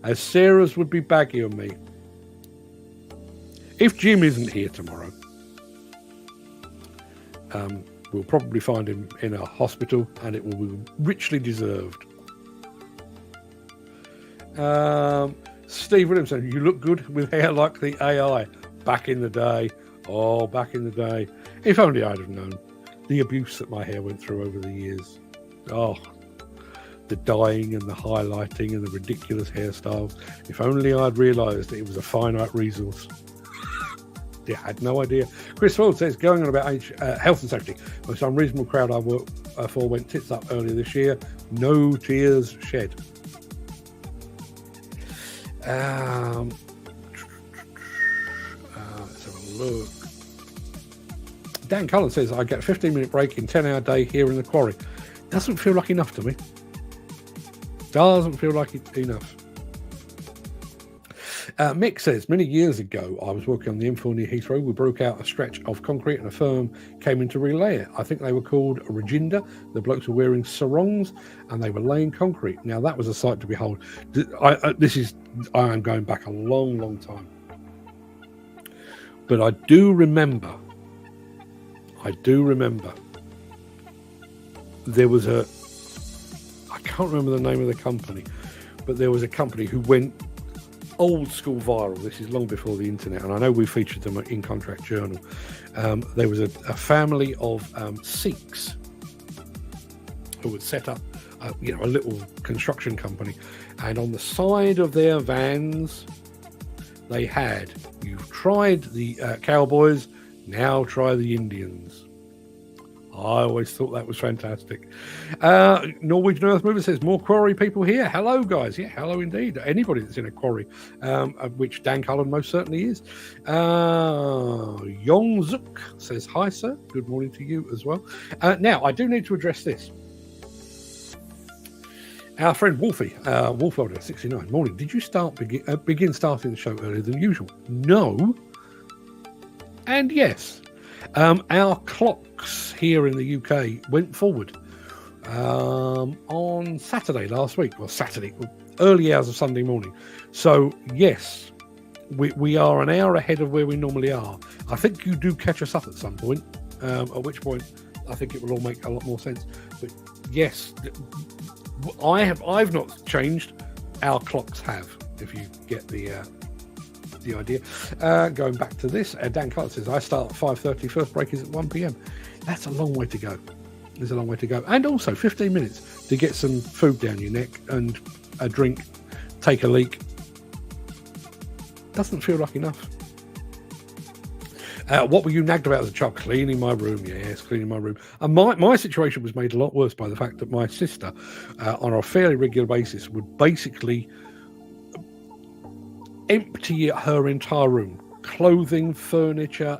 As Sarah's would be baggy on me. If Jim isn't here tomorrow, we'll probably find him in a hospital, and it will be richly deserved. Steve Williamson, you look good with hair like the AI. Back in the day. Oh, back in the day. If only I'd have known the abuse that my hair went through over the years. Oh, the dyeing and the highlighting and the ridiculous hairstyles. If only I'd realised that it was a finite resource. I had no idea. Chris Ford says, going on about health and safety. Most unreasonable crowd I worked for went tits up earlier this year. No tears shed. Let's have a look. Dan Cullen says, I get a 15-minute break in 10-hour day here in the quarry. Doesn't feel like enough to me. Doesn't feel like it enough. Mick says, many years ago, I was working on the M4 near Heathrow. We broke out a stretch of concrete and a firm came in to relay it. I think they were called Reginda. The blokes were wearing sarongs and they were laying concrete. Now, that was a sight to behold. I am going back a long, long time. But I do remember there was I can't remember the name of the company, but there was a company who went old school viral. This is long before the internet, and I know we featured them in Contract Journal. There was a family of Sikhs who had set up a little construction company, and on the side of their vans they had, you've tried the cowboys, Now try the Indians. I always thought that was fantastic. Norwegian Earth Mover says, more quarry people here. Hello, guys. Yeah, hello indeed. Anybody that's in a quarry, which Dan Cullen most certainly is. Yongzuk says, hi, sir. Good morning to you as well. Now, I do need to address this. Our friend Wolfie, Wolfloader69, morning. Did you begin starting the show earlier than usual? No. And yes. Our clocks here in the UK went forward on Saturday last week. Well, early hours of Sunday morning. So, yes, we are an hour ahead of where we normally are. I think you do catch us up at some point, at which point I think it will all make a lot more sense. But, yes, I've not changed. Our clocks have, if you get the idea. Going back to this, Dan Carter says, I start at 5:30, first break is at 1 p.m. That's a long way to go. There's a long way to go. And also 15 minutes to get some food down your neck and a drink, take a leak. Doesn't feel like enough. What were you nagged about as a child? Cleaning my room. Yes, cleaning my room. And my situation was made a lot worse by the fact that my sister, on a fairly regular basis, would basically empty her entire room, clothing, furniture,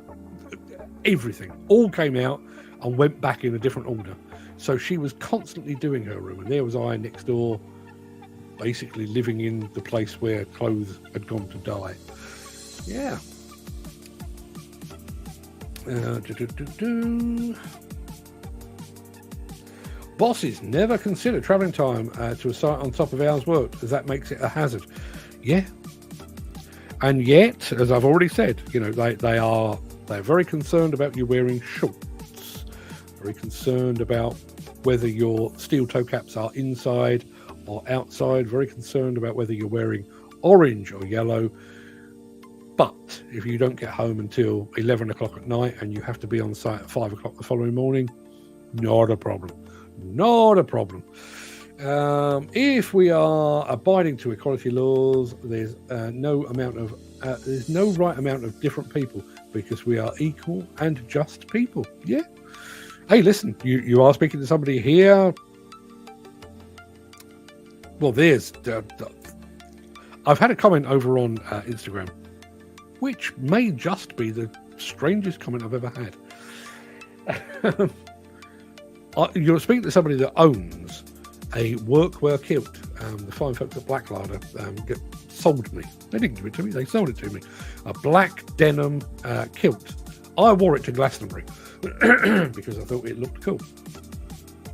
everything, all came out and went back in a different order. So she was constantly doing her room, and there was I next door, basically living in the place where clothes had gone to die. Yeah. Bosses never consider travelling time to a site on top of hours worked, as that makes it a hazard. Yeah. And yet, as I've already said, they're very concerned about you wearing shorts, very concerned about whether your steel toe caps are inside or outside, very concerned about whether you're wearing orange or yellow. But if you don't get home until 11 o'clock at night and you have to be on site at 5 o'clock the following morning, not a problem. Not a problem. If we are abiding to equality laws, there's no right amount of different people, because we are equal and just people. Yeah. Hey, listen, you are speaking to somebody here. Well, I've had a comment over on Instagram, which may just be the strangest comment I've ever had. You're speaking to somebody that owns a workwear kilt. The fine folks at Black Larder sold me. They didn't give it to me, they sold it to me. A black denim kilt. I wore it to Glastonbury because I thought it looked cool.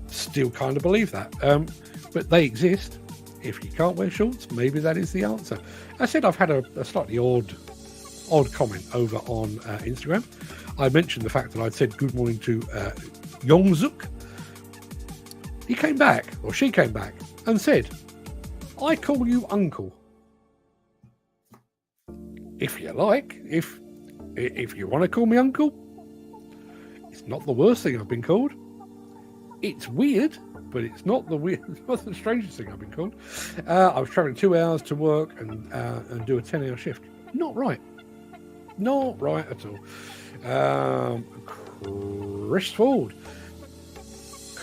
Still kind of believe that. But they exist. If you can't wear shorts, maybe that is the answer. I said I've had a slightly odd comment over on Instagram. I mentioned the fact that I'd said good morning to Yongzuk. He came back, or she came back, and said, I call you uncle. If you like, if you want to call me uncle, it's not the worst thing I've been called. It's weird, but it's not the strangest thing I've been called. I was traveling 2 hours to work and do a 10-hour shift. Not right. Not right at all.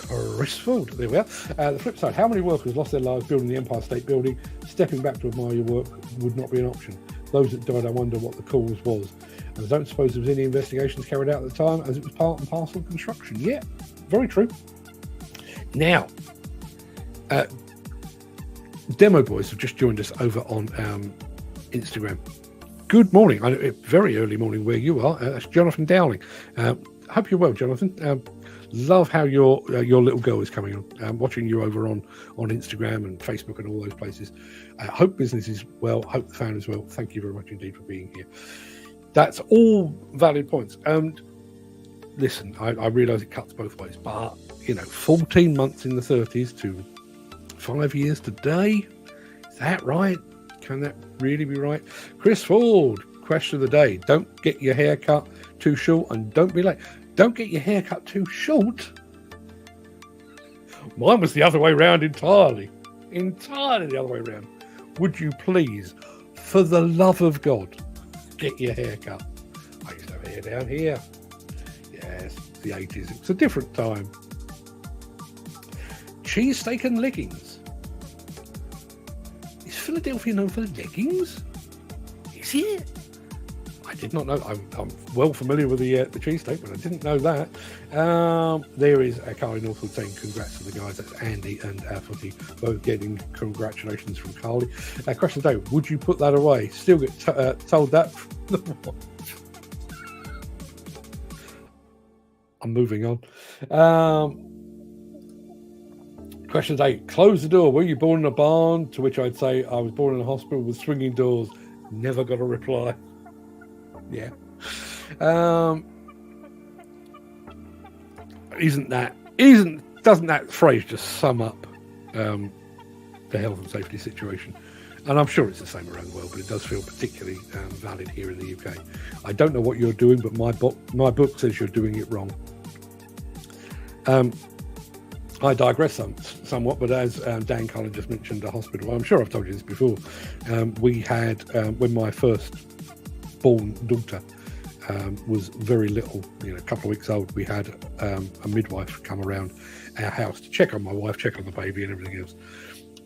Chris Ford, there we are. The flip side, how many workers lost their lives building the Empire State Building? Stepping back to admire your work would not be an option. Those that died, I wonder what the cause was. And I don't suppose there was any investigations carried out at the time, as it was part and parcel of construction. Yeah, very true. Now, Demo Boys have just joined us over on Instagram. Good morning. Very early morning where you are. That's Jonathan Dowling. Hope you're well, Jonathan. Love how your little girl is coming on. Watching you over on Instagram and Facebook and all those places. Hope business is well. Hope the family is well. Thank you very much indeed for being here. That's all valid points. And listen, I realise it cuts both ways, but 14 months in the 30s to 5 years today, is that right? Can that really be right? Chris Ford, question of the day. Don't get your hair cut too short and don't be late. Don't get your hair cut too short. Mine was the other way around entirely. Entirely the other way around. Would you please, for the love of God, get your hair cut? I used to have hair down here. Yes, the 80s. It's a different time. Cheesesteak and leggings. Is Philadelphia known for leggings? Is it? I did not know. I'm well familiar with the cheesesteak, but I didn't know that. There is Carly Northwood saying congrats to the guys. That's Andy and Footy both getting congratulations from Carly. Question today, would you put that away? Still get told that from the watch. I'm moving on. Question 8. Close the door. Were you born in a barn? To which I'd say I was born in a hospital with swinging doors. Never got a reply. Yeah. Doesn't that phrase just sum up the health and safety situation? And I'm sure it's the same around the world, but it does feel particularly valid here in the UK. I don't know what you're doing, but my book says you're doing it wrong. I digress somewhat, but as Dan Cullen just mentioned, a hospital. I'm sure I've told you this before. We had, when my first born daughter was very little, a couple of weeks old, we had a midwife come around our house to check on my wife, check on the baby and everything else.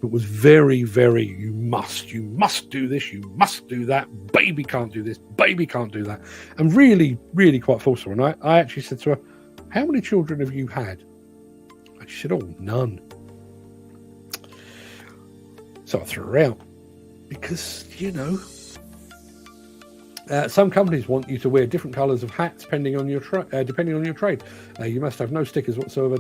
It was very, very, you must do this, you must do that, baby can't do this, baby can't do that. And really, really quite forceful. And I actually said to her, how many children have you had? And she said, oh, none. So I threw her out because, some companies want you to wear different colours of hats depending on your trade. You must have no stickers whatsoever.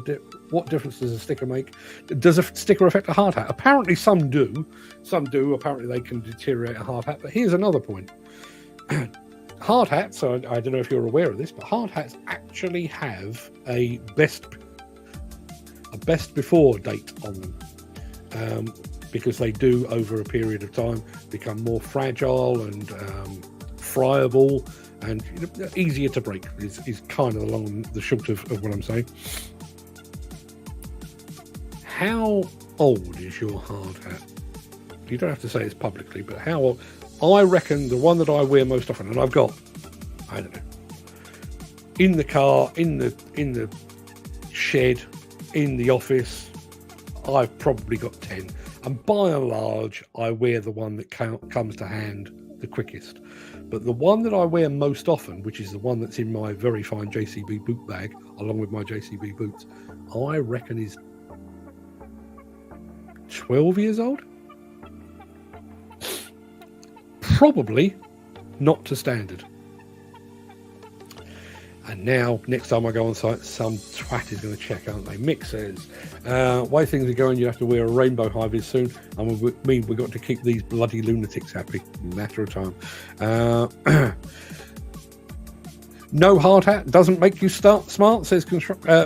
What difference does a sticker make? Does a sticker affect a hard hat? Apparently some do. Apparently they can deteriorate a hard hat. But here's another point. Hard hats, I don't know if you're aware of this, but hard hats actually have a best before date on them. Because they do, over a period of time, become more fragile and friable and easier to break is kind of along the short of what I'm saying. How old is your hard hat? You don't have to say this publicly, but how old? I reckon the one that I wear most often, and I've got, I don't know, in the car, in the shed, in the office, I've probably got 10. And by and large, I wear the one that comes to hand the quickest. But the one that I wear most often, which is the one that's in my very fine JCB boot bag, along with my JCB boots, I reckon is 12 years old. Probably not to standard. And now, next time I go on site, some twat is going to check, aren't they? Mick says, way things are going, you have to wear a rainbow high-vis soon. And we've got to keep these bloody lunatics happy. Matter of time. No hard hat doesn't make you smart, says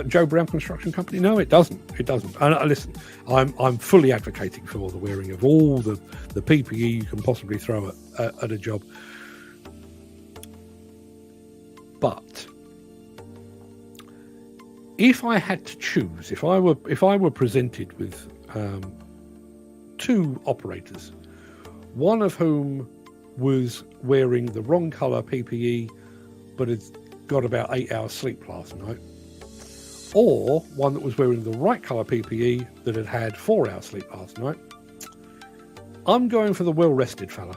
Joe Brown Construction Company. No, it doesn't. It doesn't. And listen, I'm fully advocating for the wearing of all the PPE you can possibly throw at a job. But if I had to choose, if I were presented with two operators, one of whom was wearing the wrong colour PPE but had got about 8 hours sleep last night, or one that was wearing the right colour PPE that had had 4 hours sleep last night, I'm going for the well-rested fella.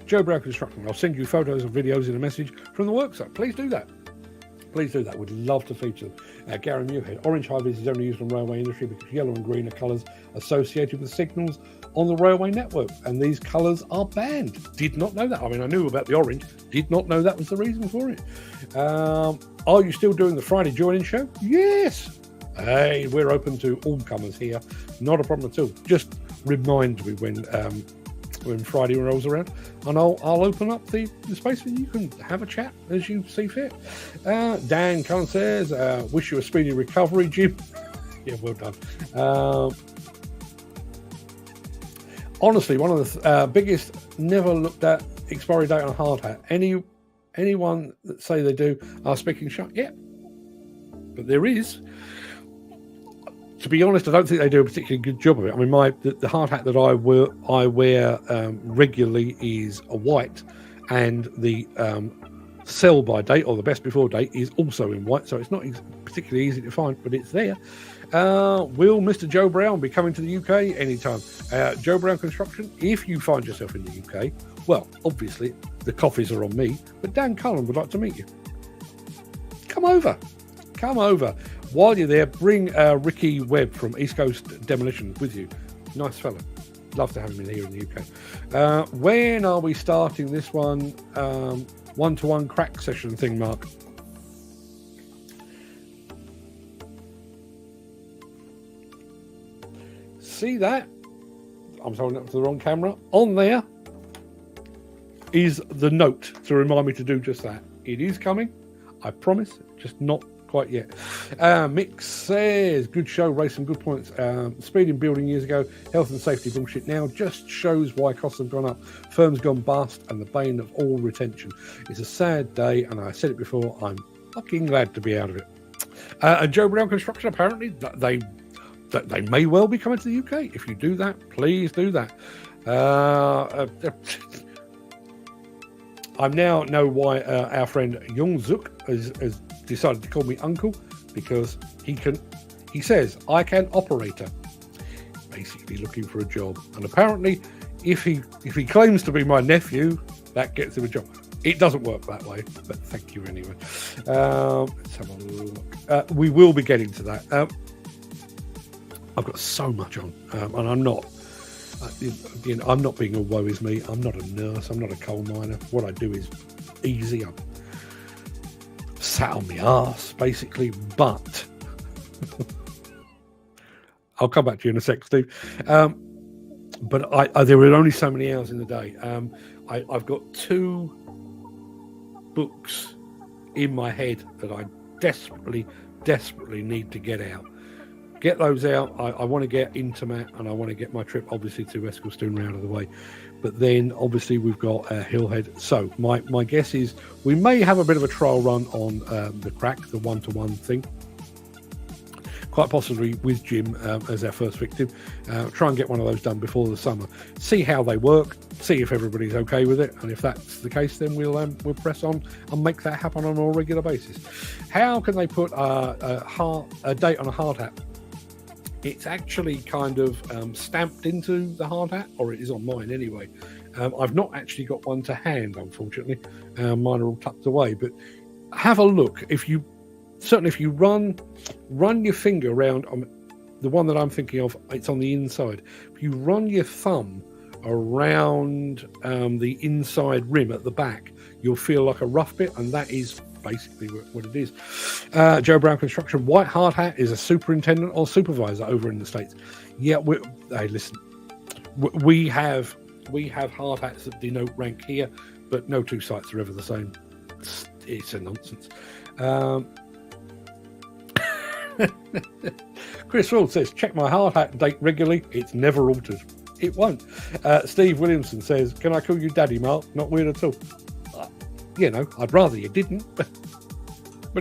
Joe Brown Construction. I'll send you photos and videos in a message from the workshop. Please do that. Please do that. Would love to feature them. Gary Muirhead. Orange high-vis is only used on railway industry because yellow and green are colours associated with signals on the railway network, and these colours are banned. Did not know that. I mean, I knew about the orange. Did not know that was the reason for it. Are you still doing the Friday join-in show? Yes. Hey, we're open to all comers here. Not a problem at all. Just remind me when Friday rolls around, and I'll open up the space where you can have a chat as you see fit. Dan Cullen says, wish you a speedy recovery, Jim. Yeah, well done. Honestly, one of the biggest never looked at expiry date on a hard hat. Anyone that say they do are speaking shut. Yeah, but there is. To be honest, I don't think they do a particularly good job of it. I mean, the hard hat that I wear regularly is a white, and the sell by date or the best before date is also in white, so it's not particularly easy to find, but it's there. Will Mr. Joe Brown be coming to the UK anytime? Joe Brown Construction, if you find yourself in the UK, well, obviously the coffees are on me, but Dan Cullen would like to meet you. Come over. While you're there, bring Ricky Webb from East Coast Demolition with you. Nice fella. Love to have him in here in the UK. When are we starting this one? One-to-one crack session thing, Mark. See that? I'm holding up to the wrong camera. On there is the note to remind me to do just that. It is coming, I promise, just not quite yet. Mick says, good show, raised some good points. Speed in building years ago, health and safety bullshit now just shows why costs have gone up. Firms gone bust and the bane of all retention. It's a sad day, and I said it before, I'm fucking glad to be out of it. And Joe Brown Construction, apparently, they may well be coming to the UK. If you do that, please do that. I now know why our friend Youngzuk has decided to call me uncle, because he says I can operator, basically looking for a job. And apparently if he claims to be my nephew, that gets him a job. It doesn't work that way, but thank you anyway. Let's have a look. We will be getting to that. I've got so much on, and I'm not. Again, I'm not being a woe is me. I'm not a nurse. I'm not a coal miner. What I do is easy. I'm sat on my arse, basically. But I'll come back to you in a sec, Steve. But there are only so many hours in the day. I've got 2 books in my head that I desperately need to get out. Get those out. I want to get Intermat, and I want to get my trip, obviously, to Eskilstuna out of the way. But then, obviously, we've got Hillhead. So my guess is we may have a bit of a trial run on the Craic, the one-to-one thing. Quite possibly with Jim as our first victim. Try and get one of those done before the summer. See how they work. See if everybody's okay with it. And if that's the case, then we'll press on and make that happen on a more regular basis. How can they put a date on a hard hat? It's actually kind of stamped into the hard hat, or it is on mine anyway. I've not actually got one to hand, unfortunately. Mine are all tucked away. But have a look. If you run your finger around the one that I'm thinking of, it's on the inside. If you run your thumb around the inside rim at the back, you'll feel like a rough bit, and that is basically what it is. Joe Brown Construction, white hard hat is a superintendent or supervisor over in the States. Yeah, hey, listen, we have hard hats that denote rank here, but no 2 sites are ever the same. It's a nonsense. Chris Rawls says, check my hard hat date regularly. It's never altered. It won't. Steve Williamson says, can I call you Daddy, Mark? Not weird at all. I'd rather you didn't, but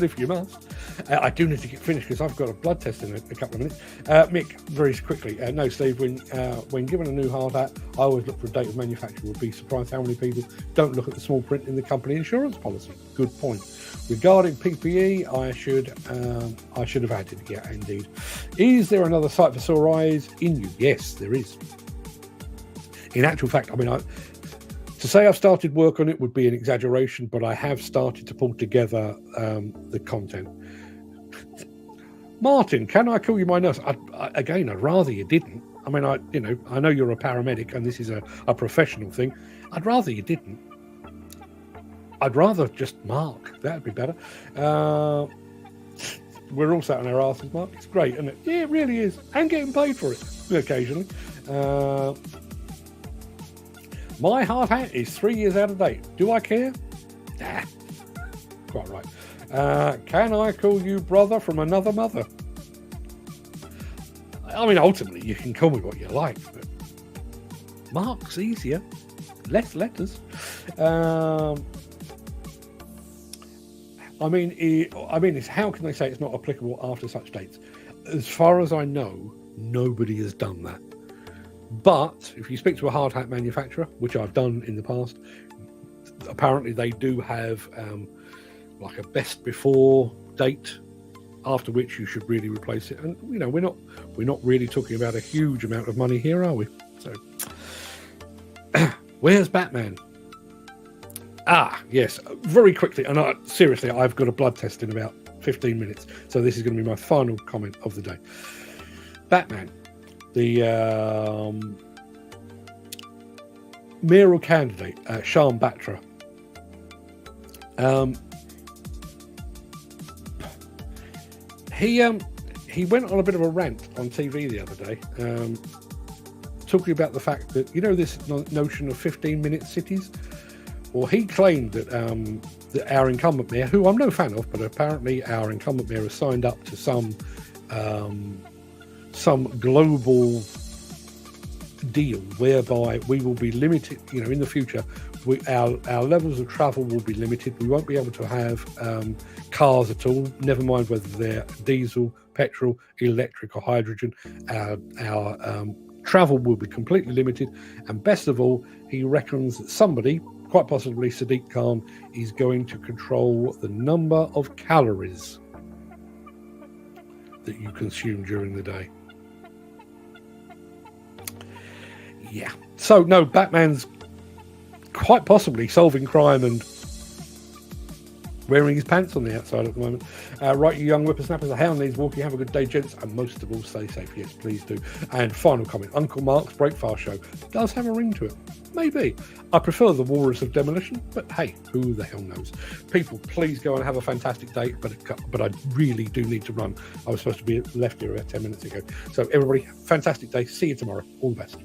if you must. I do need to get finished because I've got a blood test in a couple of minutes. Mick, very quickly. No, Steve, when given a new hard hat, I always look for a date of manufacture. Would be surprised how many people don't look at the small print in the company insurance policy. Good point. Regarding PPE, I should have added. Yeah, indeed. Is there another site for sore eyes in you? Yes, there is. In actual fact, to say I've started work on it would be an exaggeration, but I have started to pull together the content. Martin, can I call you my nurse? I'd rather you didn't. I know you're a paramedic and this is a professional thing. I'd rather you didn't. I'd rather just Mark. That'd be better. We're all sat on our asses, Mark. It's great, isn't it? Yeah, it really is. And getting paid for it occasionally. My hard hat is 3 years out of date. Do I care? Nah. Quite right. Can I call you brother from another mother? Ultimately, you can call me what you like, but Mark's easier. Less letters. How can they say it's not applicable after such dates? As far as I know, nobody has done that. But if you speak to a hard hat manufacturer, which I've done in the past, apparently they do have like a best before date, after which you should really replace it. And you know, we're not really talking about a huge amount of money here, are we? So where's Batman? Yes, very quickly, and seriously, I've got a blood test in about 15 minutes, so this is going to be my final comment of the day. Batman, the mayoral candidate, Shyam Batra, he went on a bit of a rant on TV the other day, talking about the fact that, you know, this notion of 15-minute cities. Well, he claimed that, that our incumbent mayor, who I'm no fan of, but apparently our incumbent mayor has signed up to some global deal whereby we will be limited, you know, in the future, our levels of travel will be limited. We won't be able to have cars at all, never mind whether they're diesel, petrol, electric or hydrogen. Our travel will be completely limited. And best of all, he reckons that somebody, quite possibly Sadiq Khan, is going to control the number of calories that you consume during the day. Yeah. So, no, Batman's quite possibly solving crime and wearing his pants on the outside at the moment. Right, you young whippersnappers, a hound needs walking. Have a good day, gents, and most of all, stay safe. Yes, please do. And final comment, Uncle Mark's Breakfast Show does have a ring to it. Maybe. I prefer the Walrus of Demolition, but hey, who the hell knows? People, please go and have a fantastic day, but I really do need to run. I was supposed to be left here about 10 minutes ago. So everybody, fantastic day. See you tomorrow. All the best.